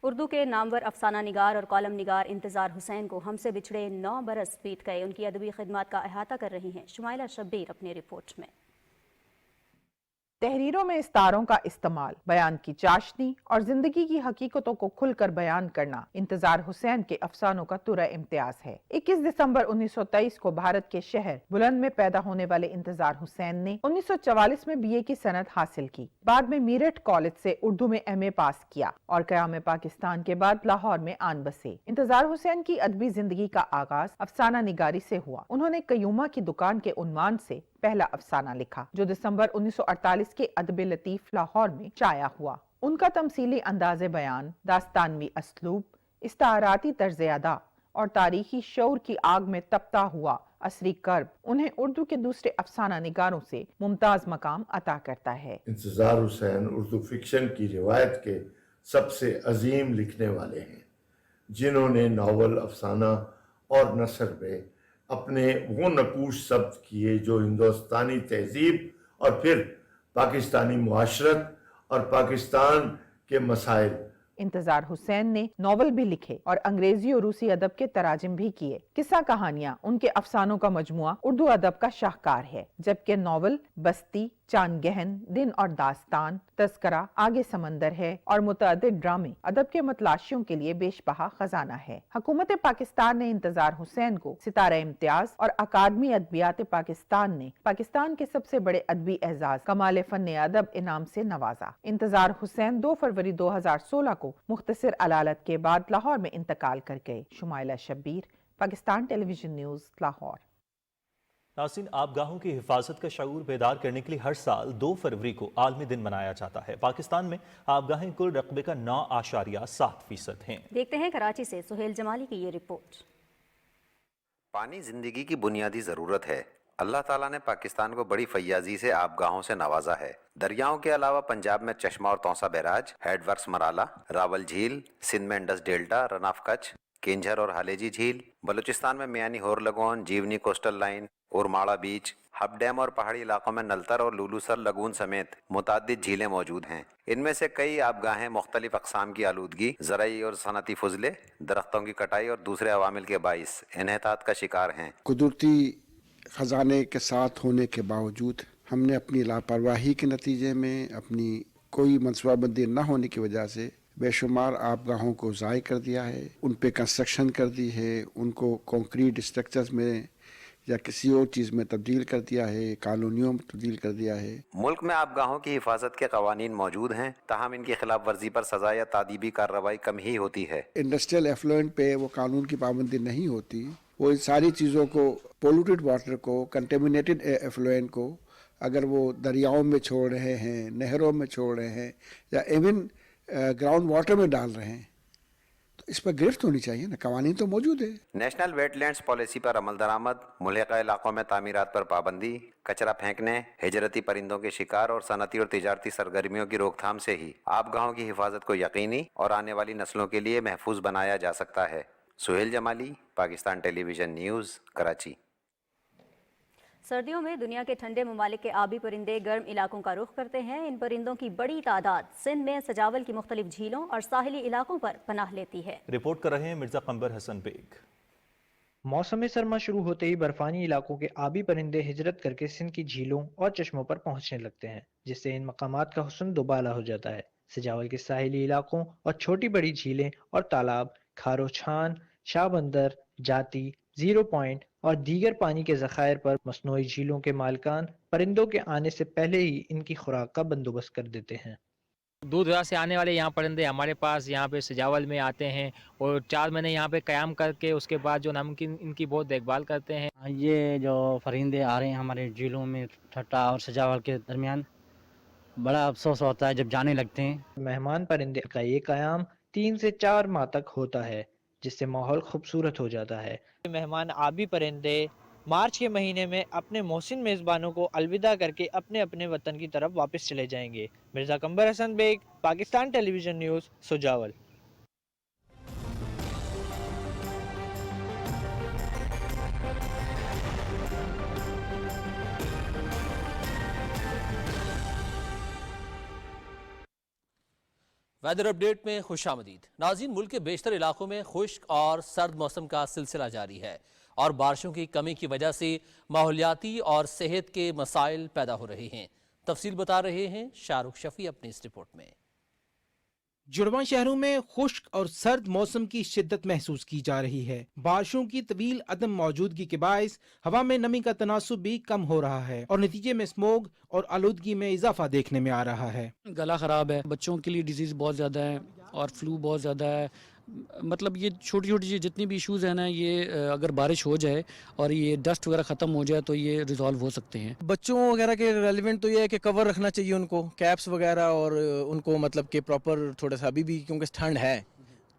[SPEAKER 2] उर्दू के नामवर अफसाना निगार और कॉलम निगार इंतज़ार हुसैन को हमसे बिछड़े 9 बरस बीत गए। उनकी अदबी खिदमत का अहाता कर रही हैं शुमाइला शब्बीर अपनी रिपोर्ट में।
[SPEAKER 16] तहरीरों में इस्तारों का इस्तेमाल, बयान की चाशनी और जिंदगी की हकीकतों को खुलकर बयान करना इंतजार हुसैन के अफसानों का तुरा इम्तियाज है। 21 दिसंबर 1923 को भारत के शहर बुलंद में पैदा होने वाले इंतजार हुसैन ने 1944 में BA की सनद हासिल की। बाद में मीरठ कॉलेज से उर्दू में MA पास किया और क़याम पाकिस्तान के बाद लाहौर में आन बसे। इंतजार हुसैन की अदबी जिंदगी का आगाज अफसाना निगारी से हुआ। उन्होंने कयूमा की दुकान के उन्वान से पहला अफसाना लिखा जो दिसंबर 1948 के अदब लतीफ लाहौर में शाया हुआ। उनका तमसीली अंदाज़े बयान, दास्तानवी असलूब, इस्ताराती तर्ज अदा और तारीखी शौर की आग में तपता हुआ असरी कर्ब उन्हें उर्दू के दूसरे अफसाना निगारों से मुमताज मकाम अता करता है।
[SPEAKER 17] इंतजार हुसैन उर्दू फिक्शन की रिवायत के सबसे अजीम लिखने वाले हैं, जिन्होंने नावल, अफसाना اور نثر میں اپنے وہ نقوش ثبت کیے جو ہندوستانی تہذیب اور پھر پاکستانی معاشرت اور پاکستان کے مسائل.
[SPEAKER 16] انتظار حسین نے ناول بھی لکھے اور انگریزی اور روسی ادب کے تراجم بھی کیے. قصہ کہانیاں ان کے افسانوں کا مجموعہ اردو ادب کا شاہکار ہے، جبکہ ناول بستی، چاند گہن، دن اور داستان، تذکرہ، آگے سمندر ہے اور متعدد ڈرامے ادب کے متلاشیوں کے لیے بیش بہا خزانہ ہے. حکومت پاکستان نے انتظار حسین کو ستارہ امتیاز اور اکادمی ادبیات پاکستان نے پاکستان کے سب سے بڑے ادبی اعزاز کمال فن ادب انعام سے نوازا. انتظار حسین 2 فروری 2016 کو مختصر علالت کے بعد لاہور میں انتقال کر گئے. شمائلہ شبیر، پاکستان ٹیلی ویژن نیوز، لاہور.
[SPEAKER 1] ناظرین، آبگاہوں کی حفاظت کا شعور بیدار کرنے کے لیے ہر سال 2 فروری کو عالمی دن منایا جاتا ہے. پاکستان میں آبگاہیں کل رقبے کا 9.7% ہیں.
[SPEAKER 2] دیکھتے ہیں کراچی سے سہیل جمالی کی یہ رپورٹ.
[SPEAKER 18] پانی زندگی کی بنیادی ضرورت ہے. اللہ تعالیٰ نے پاکستان کو بڑی فیاضی سے آبگاہوں سے نوازا ہے. دریاؤں کے علاوہ پنجاب میں چشمہ اور Taunsa barrage, headworks Marala, Rawal جھیل، سندھ میں انڈس ڈیلٹا، رن آف کچھ، کینجھر اور ہالیجی جھیل، بلوچستان میں میانی ہور lagoon, Gionee coastal line, Ormara بیچ، ہب ڈیم اور پہاڑی علاقوں میں نلتر اور لولو سر لگون سمیت متعدد جھیلیں موجود ہیں. ان میں سے کئی آبگاہیں مختلف اقسام کی آلودگی، زرعی اور صنعتی فضلے، درختوں کی کٹائی اور دوسرے عوامل کے باعث انحطاط کا شکار ہیں.
[SPEAKER 19] قدرتی خزانے کے ساتھ ہونے کے باوجود ہم نے اپنی لاپرواہی کے نتیجے میں، اپنی کوئی منصوبہ بندی نہ ہونے کی وجہ سے بے شمار آبگاہوں کو ضائع کر دیا ہے. ان پہ کنسٹرکشن کر دی ہے، ان کو کنکریٹ اسٹرکچرز میں یا کسی اور چیز میں تبدیل کر دیا ہے، کالونیوں میں تبدیل کر دیا ہے.
[SPEAKER 18] ملک میں آبگاہوں کی حفاظت کے قوانین موجود ہیں، تاہم ان کی خلاف ورزی پر سزا یا تادیبی کارروائی کم ہی ہوتی ہے.
[SPEAKER 19] انڈسٹریل ایفلوئنٹ پہ وہ قانون کی پابندی نہیں ہوتی. وہ ان ساری چیزوں کو، پولوٹیڈ واٹر کو، کنٹیمنیٹڈ ایفلوئنٹ کو اگر وہ دریاؤں میں چھوڑ رہے ہیں، نہروں میں چھوڑ رہے ہیں یا ایون گراؤنڈ واٹر میں ڈال رہے ہیں تو اس پر گرفت ہونی چاہیے نا. قوانین تو موجود ہے.
[SPEAKER 18] نیشنل ویٹ لینڈز پالیسی پر عمل درآمد، ملحقہ علاقوں میں تعمیرات پر پابندی، کچرا پھینکنے، ہجرتی پرندوں کے شکار اور صنعتی اور تجارتی سرگرمیوں کی روک تھام سے ہی آبگاہوں کی حفاظت کو یقینی اور آنے والی نسلوں کے لیے محفوظ بنایا جا سکتا ہے. سہیل جمالی، پاکستان ٹیلی ویژن نیوز، کراچی.
[SPEAKER 2] سردیوں میں دنیا کے ٹھنڈے ممالک کے آبی پرندے گرم علاقوں کا رخ کرتے ہیں. ان پرندوں کی بڑی تعداد سندھ میں سجاول کی مختلف جھیلوں اور ساحلی علاقوں پر پناہ لیتی ہے.
[SPEAKER 1] رپورٹ کر رہے ہیں مرزا قمبر حسن بیگ.
[SPEAKER 14] موسم سرما شروع ہوتے ہی برفانی علاقوں کے آبی پرندے ہجرت کر کے سندھ کی جھیلوں اور چشموں پر پہنچنے لگتے ہیں، جس سے ان مقامات کا حسن دوبالا ہو جاتا ہے. سجاول کے ساحلی علاقوں اور چھوٹی بڑی جھیلیں اور تالاب، کھارو چھان، شاہ بندر، جاتی، زیرو پوائنٹ اور دیگر پانی کے ذخائر پر مصنوعی جھیلوں کے مالکان پرندوں کے آنے سے پہلے ہی ان کی خوراک کا بندوبست کر دیتے ہیں.
[SPEAKER 20] دور دراز سے آنے والے یہاں پرندے ہمارے پاس یہاں پہ سجاول میں آتے ہیں اور 4 مہینے یہاں پہ قیام کر کے اس کے بعد جو ہم ان کی بہت دیکھ بھال کرتے ہیں.
[SPEAKER 21] یہ جو پرندے آ رہے ہیں ہمارے جھیلوں میں ٹھٹا اور سجاول کے درمیان، بڑا افسوس ہوتا ہے جب جانے لگتے ہیں.
[SPEAKER 14] مہمان پرندے کا یہ قیام 3 سے 4 ماہ تک ہوتا ہے، جس سے ماحول خوبصورت ہو جاتا ہے. مہمان آبی پرندے مارچ کے مہینے میں اپنے محسن میزبانوں کو الوداع کر کے اپنے اپنے وطن کی طرف واپس چلے جائیں گے. مرزا قمبر حسن بیگ، پاکستان ٹیلی ویژن نیوز، سجاول.
[SPEAKER 22] ویدر اپ ڈیٹ میں خوش آمدید. ناظرین، ملک کے بیشتر علاقوں میں خشک اور سرد موسم کا سلسلہ جاری ہے اور بارشوں کی کمی کی وجہ سے ماحولیاتی اور صحت کے مسائل پیدا ہو رہے ہیں. تفصیل بتا رہے ہیں شاہ رخ شفیع اپنی اس رپورٹ میں.
[SPEAKER 23] جڑواں شہروں میں خشک اور سرد موسم کی شدت محسوس کی جا رہی ہے. بارشوں کی طویل عدم موجودگی کے باعث ہوا میں نمی کا تناسب بھی کم ہو رہا ہے اور نتیجے میں اسموگ اور آلودگی میں اضافہ دیکھنے میں آ رہا ہے.
[SPEAKER 27] گلا خراب ہے، بچوں کے لیے ڈیزیز بہت زیادہ ہے اور فلو بہت زیادہ ہے. مطلب یہ چھوٹی چھوٹی جتنی بھی ایشوز ہیں نا، یہ اگر بارش ہو جائے اور یہ ڈسٹ وغیرہ ختم ہو جائے تو یہ ریزالو ہو سکتے ہیں.
[SPEAKER 28] بچوں وغیرہ کے ریلیونٹ تو یہ ہے کہ کور رکھنا چاہیے ان کو، کیپس وغیرہ، اور ان کو مطلب کہ پراپر تھوڑا سا ابھی بھی کیونکہ ٹھنڈ ہے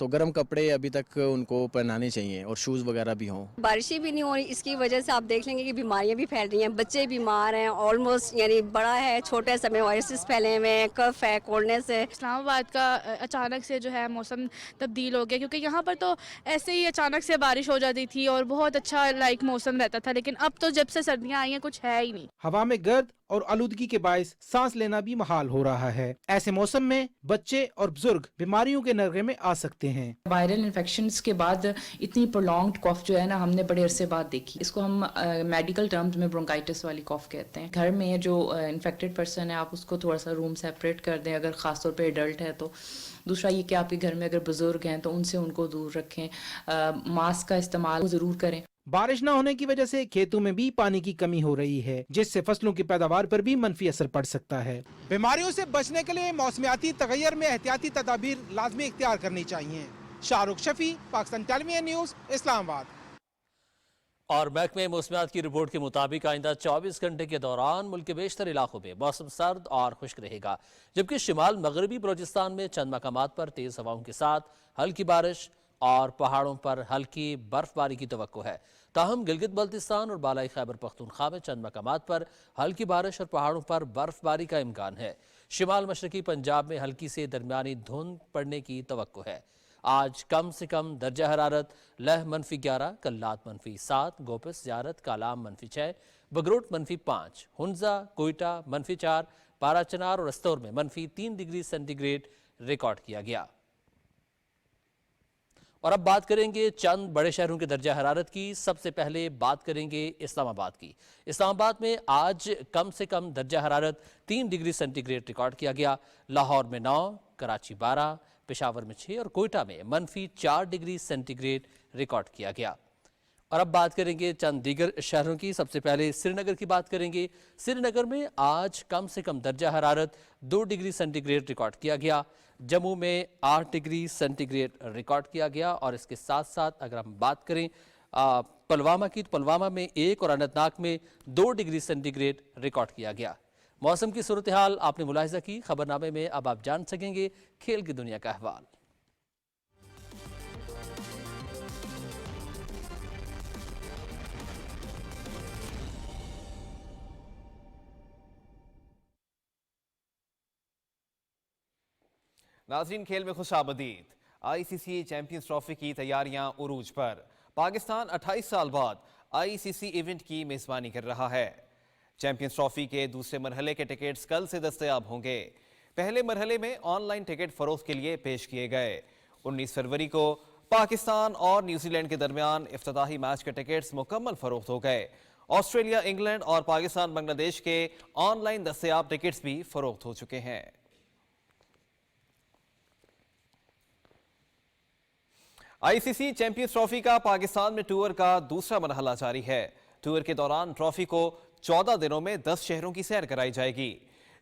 [SPEAKER 28] तो गर्म कपड़े अभी तक उनको पहनाने चाहिए और शूज़ वगैरह भी हों।
[SPEAKER 3] बारिशें भी नहीं हो रही, इसकी वजह से आप देख लेंगे कि बीमारियां भी फैल रही हैं, बच्चे बीमार हैं, ऑलमोस्ट यानी बड़ा है छोटे समय वायरसेस फैले हुए हैं, कफ है, कोल्डनेस है।
[SPEAKER 4] इस्लामाबाद का अचानक से जो है मौसम तब्दील हो गया, क्योंकि यहाँ पर तो ऐसे ही अचानक से बारिश हो जाती थी और बहुत अच्छा मौसम रहता था, लेकिन अब तो जब से सर्दियाँ आई हैं कुछ है ही नहीं।
[SPEAKER 23] हवा में गर्द और आलूदगी के बायस सांस लेना भी मुहाल हो रहा है। ऐसे मौसम में बच्चे और बुजुर्ग बीमारियों के नरगे में आ सकते हैं।
[SPEAKER 5] वायरल इन्फेक्शंस के बाद इतनी प्रोलॉन्ग्ड कॉफ जो है ना, हमने बड़े अरसे बाद देखी। इसको हम मेडिकल टर्म्स में ब्रोंकाइटिस वाली कॉफ कहते हैं। घर में जो इन्फेक्टेड पर्सन है, आप उसको थोड़ा सा रूम सेपरेट कर दें, अगर ख़ासतौर पे एडल्ट है तो। दूसरा ये कि आपके घर में अगर बुजुर्ग हैं तो उनसे उनको दूर रखें, मास्क का इस्तेमाल ज़रूर करें।
[SPEAKER 23] बारिश न होने की वजह से खेतों में भी पानी की कमी हो रही है, जिससे फसलों की पैदावार पर भी मनफी असर पड़ सकता है। बीमारियों से बचने के लिए मौसमियाती तगैयर में एहतियाती तदाबीर लाजमी इख्तियार करनी चाहिए। Shahrukh Shafi, Pakistan television news, Islamabad.
[SPEAKER 22] और महकमे मौसमियात की रिपोर्ट के मुताबिक आइंदा 24 घंटे के दौरान मुल्क के बेशतर इलाकों में मौसम सर्द और खुश्क रहेगा, जबकि शिमाल मगरबी बलोचिस्तान में चंद मकामात पर तेज़ हवाओं के साथ हल्की बारिश और पहाड़ों पर हल्की बर्फबारी की तवक्को है। ताहम गिलगित बल्तिस्तान और बालाई खैबर पख्तूनख्वा में चंद मकामात पर हल्की बारिश और पहाड़ों पर बर्फबारी का इम्कान है। शिमाल मशरकी पंजाब में हल्की से दरमियानी धुंध पड़ने की तवक्को है। आज कम से कम दर्जा हरारत लह -11, कल्लात -7, गोपिस ज़ियारत कालाम -6, बगरोट -5, हुंजा कोयटा -4, पाराचनार और अस्तौर में -3 डिग्री सेंटीग्रेड रिकॉर्ड किया गया। और अब बात करेंगे चंद बड़े शहरों के दर्जा हरारत की। सबसे पहले बात करेंगे इस्लामाबाद की। इस्लामाबाद में आज कम से कम दर्जा हरारत 3 डिग्री सेंटीग्रेड रिकॉर्ड किया गया। लाहौर में 9, कराची 12, पेशावर में 6 और कोयटा में -4 डिग्री सेंटीग्रेड रिकॉर्ड किया गया। और अब बात करेंगे चंद दीगर शहरों की। सबसे पहले श्रीनगर की बात करेंगे। श्रीनगर में आज कम से कम दर्जा हरारत 2 डिग्री सेंटीग्रेड रिकॉर्ड किया गया। जम्मू में 8 डिग्री सेंटीग्रेड रिकॉर्ड किया गया। और इसके साथ साथ अगर हम बात करें पुलवामा की, तो पुलवामा में 1 और अनंतनाग में 2 डिग्री सेंटीग्रेड रिकॉर्ड किया गया। मौसम की सूरत हाल आपने मुलाहिजा की। खबरनामे में अब आप जान सकेंगे खेल की दुनिया का अहवाल।
[SPEAKER 5] नाज़रीन, खेल में खुशामदीद। आईसीसी चैंपियंस ट्रॉफी की तैयारियां उरूज पर। पाकिस्तान 28 साल बाद आईसीसी इवेंट की मेज़बानी कर रहा है। चैंपियंस ट्रॉफी के दूसरे मरहले के टिकट्स कल से दस्तयाब होंगे। पहले मरहले में ऑनलाइन टिकट फरोख्त के लिए पेश किए गए। 19 फरवरी को पाकिस्तान और न्यूजीलैंड के दरमियान इफ्तिताही मैच के टिकट्स मुकम्मल फरोख्त हो गए। ऑस्ट्रेलिया, इंग्लैंड और पाकिस्तान बांग्लादेश के ऑनलाइन दस्तयाब टिकट्स भी फरोख्त हो चुके हैं। आईसीसी चैंपियंस ट्रॉफी का पाकिस्तान में टूर का दूसरा मरहला जारी है। टूर के दौरान ट्रॉफी को 14 दिनों में 10 शहरों की सैर कराई जाएगी।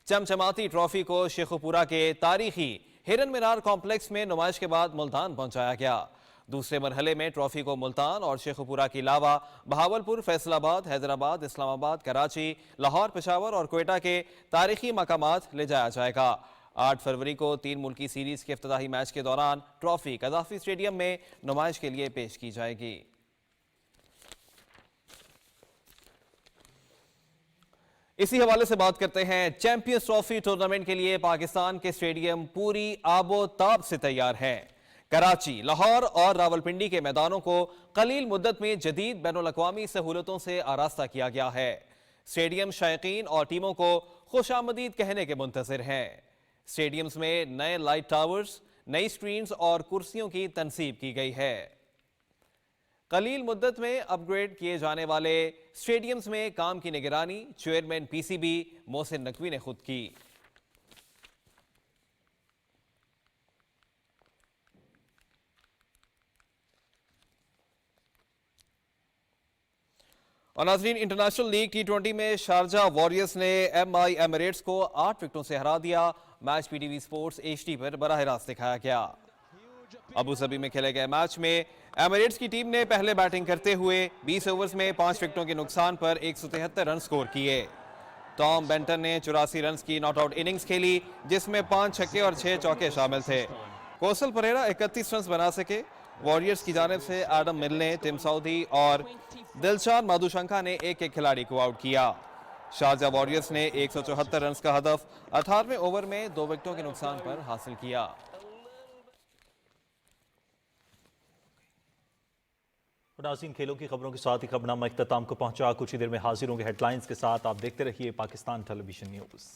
[SPEAKER 5] चमचमाती ट्रॉफी को शेखुपुरा के तारीखी हिरन मीनार कॉम्प्लेक्स में नुमाइश के बाद मुल्तान पहुंचाया गया। दूसरे मरहले में ट्रॉफी को मुल्तान और शेखुपुरा के अलावा बहावलपुर, फैसलाबाद, हैदराबाद, इस्लामाबाद, कराची, लाहौर, पेशावर और कोयटा के तारीखी मकामात ले जाया जाएगा। 8 फरवरी को 3 मुल्की सीरीज के इफ्तिताही मैच के दौरान ट्रॉफी कदाफी स्टेडियम में नुमाइश के लिए पेश की जाएगी। इसी हवाले से बात करते हैं। चैंपियंस ट्रॉफी टूर्नामेंट के लिए पाकिस्तान के स्टेडियम पूरी आबोताब से तैयार हैं। कराची, लाहौर और रावलपिंडी के मैदानों को कलील मुद्दत में जदीद बैनुल-अक़वामी सहूलतों से आरास्ता किया गया है। स्टेडियम शायकीन और टीमों को खुशामदीद कहने के मुंतज़िर हैं। स्टेडियम्स में नए लाइट टावर्स, नई स्क्रीन्स और कुर्सियों की तनसीब की गई है। कलील मुद्दत में अपग्रेड किए जाने वाले स्टेडियम्स में काम की निगरानी चेयरमैन पीसीबी मोहसिन नकवी ने खुद की। और नाज़रीन, इंटरनेशनल लीग T20 में शारजा वॉरियर्स ने MI एमिरेट्स को 8 विकेटों से हरा दिया। मैच PTV स्पोर्ट्स HD पर बराह रास्त दिखाया गया। अबू धाबी में खेले गए मैच में एमिरेट्स की टीम ने पहले बैटिंग करते हुए 20 ओवर्स में 5 विकेटों के नुकसान पर 173 रन स्कोर किए। टॉम बेंटन ने 84 रन की नॉट आउट इनिंग्स खेली, जिसमें 5 छक्के और 6 चौके शामिल थे। कोसल परेरा 31 रन बना सके। वॉरियर्स की जानिब से एडम मिल ने, टिम साउदी और दिलशान माधुशंका ने एक एक खिलाड़ी को आउट किया। शारजा वॉरियर्स ने 174 रन का हदफ 18वें ओवर में 2 विकेटों के नुकसान पर हासिल किया।
[SPEAKER 1] नाज़रीन, खेलों की खबरों के साथ ही खबरनामा इख्तिताम को पहुंचा। कुछ ही देर में हाजिर होंगे हेडलाइंस के साथ। आप देखते रहिए पाकिस्तान टेलीविजन न्यूज़।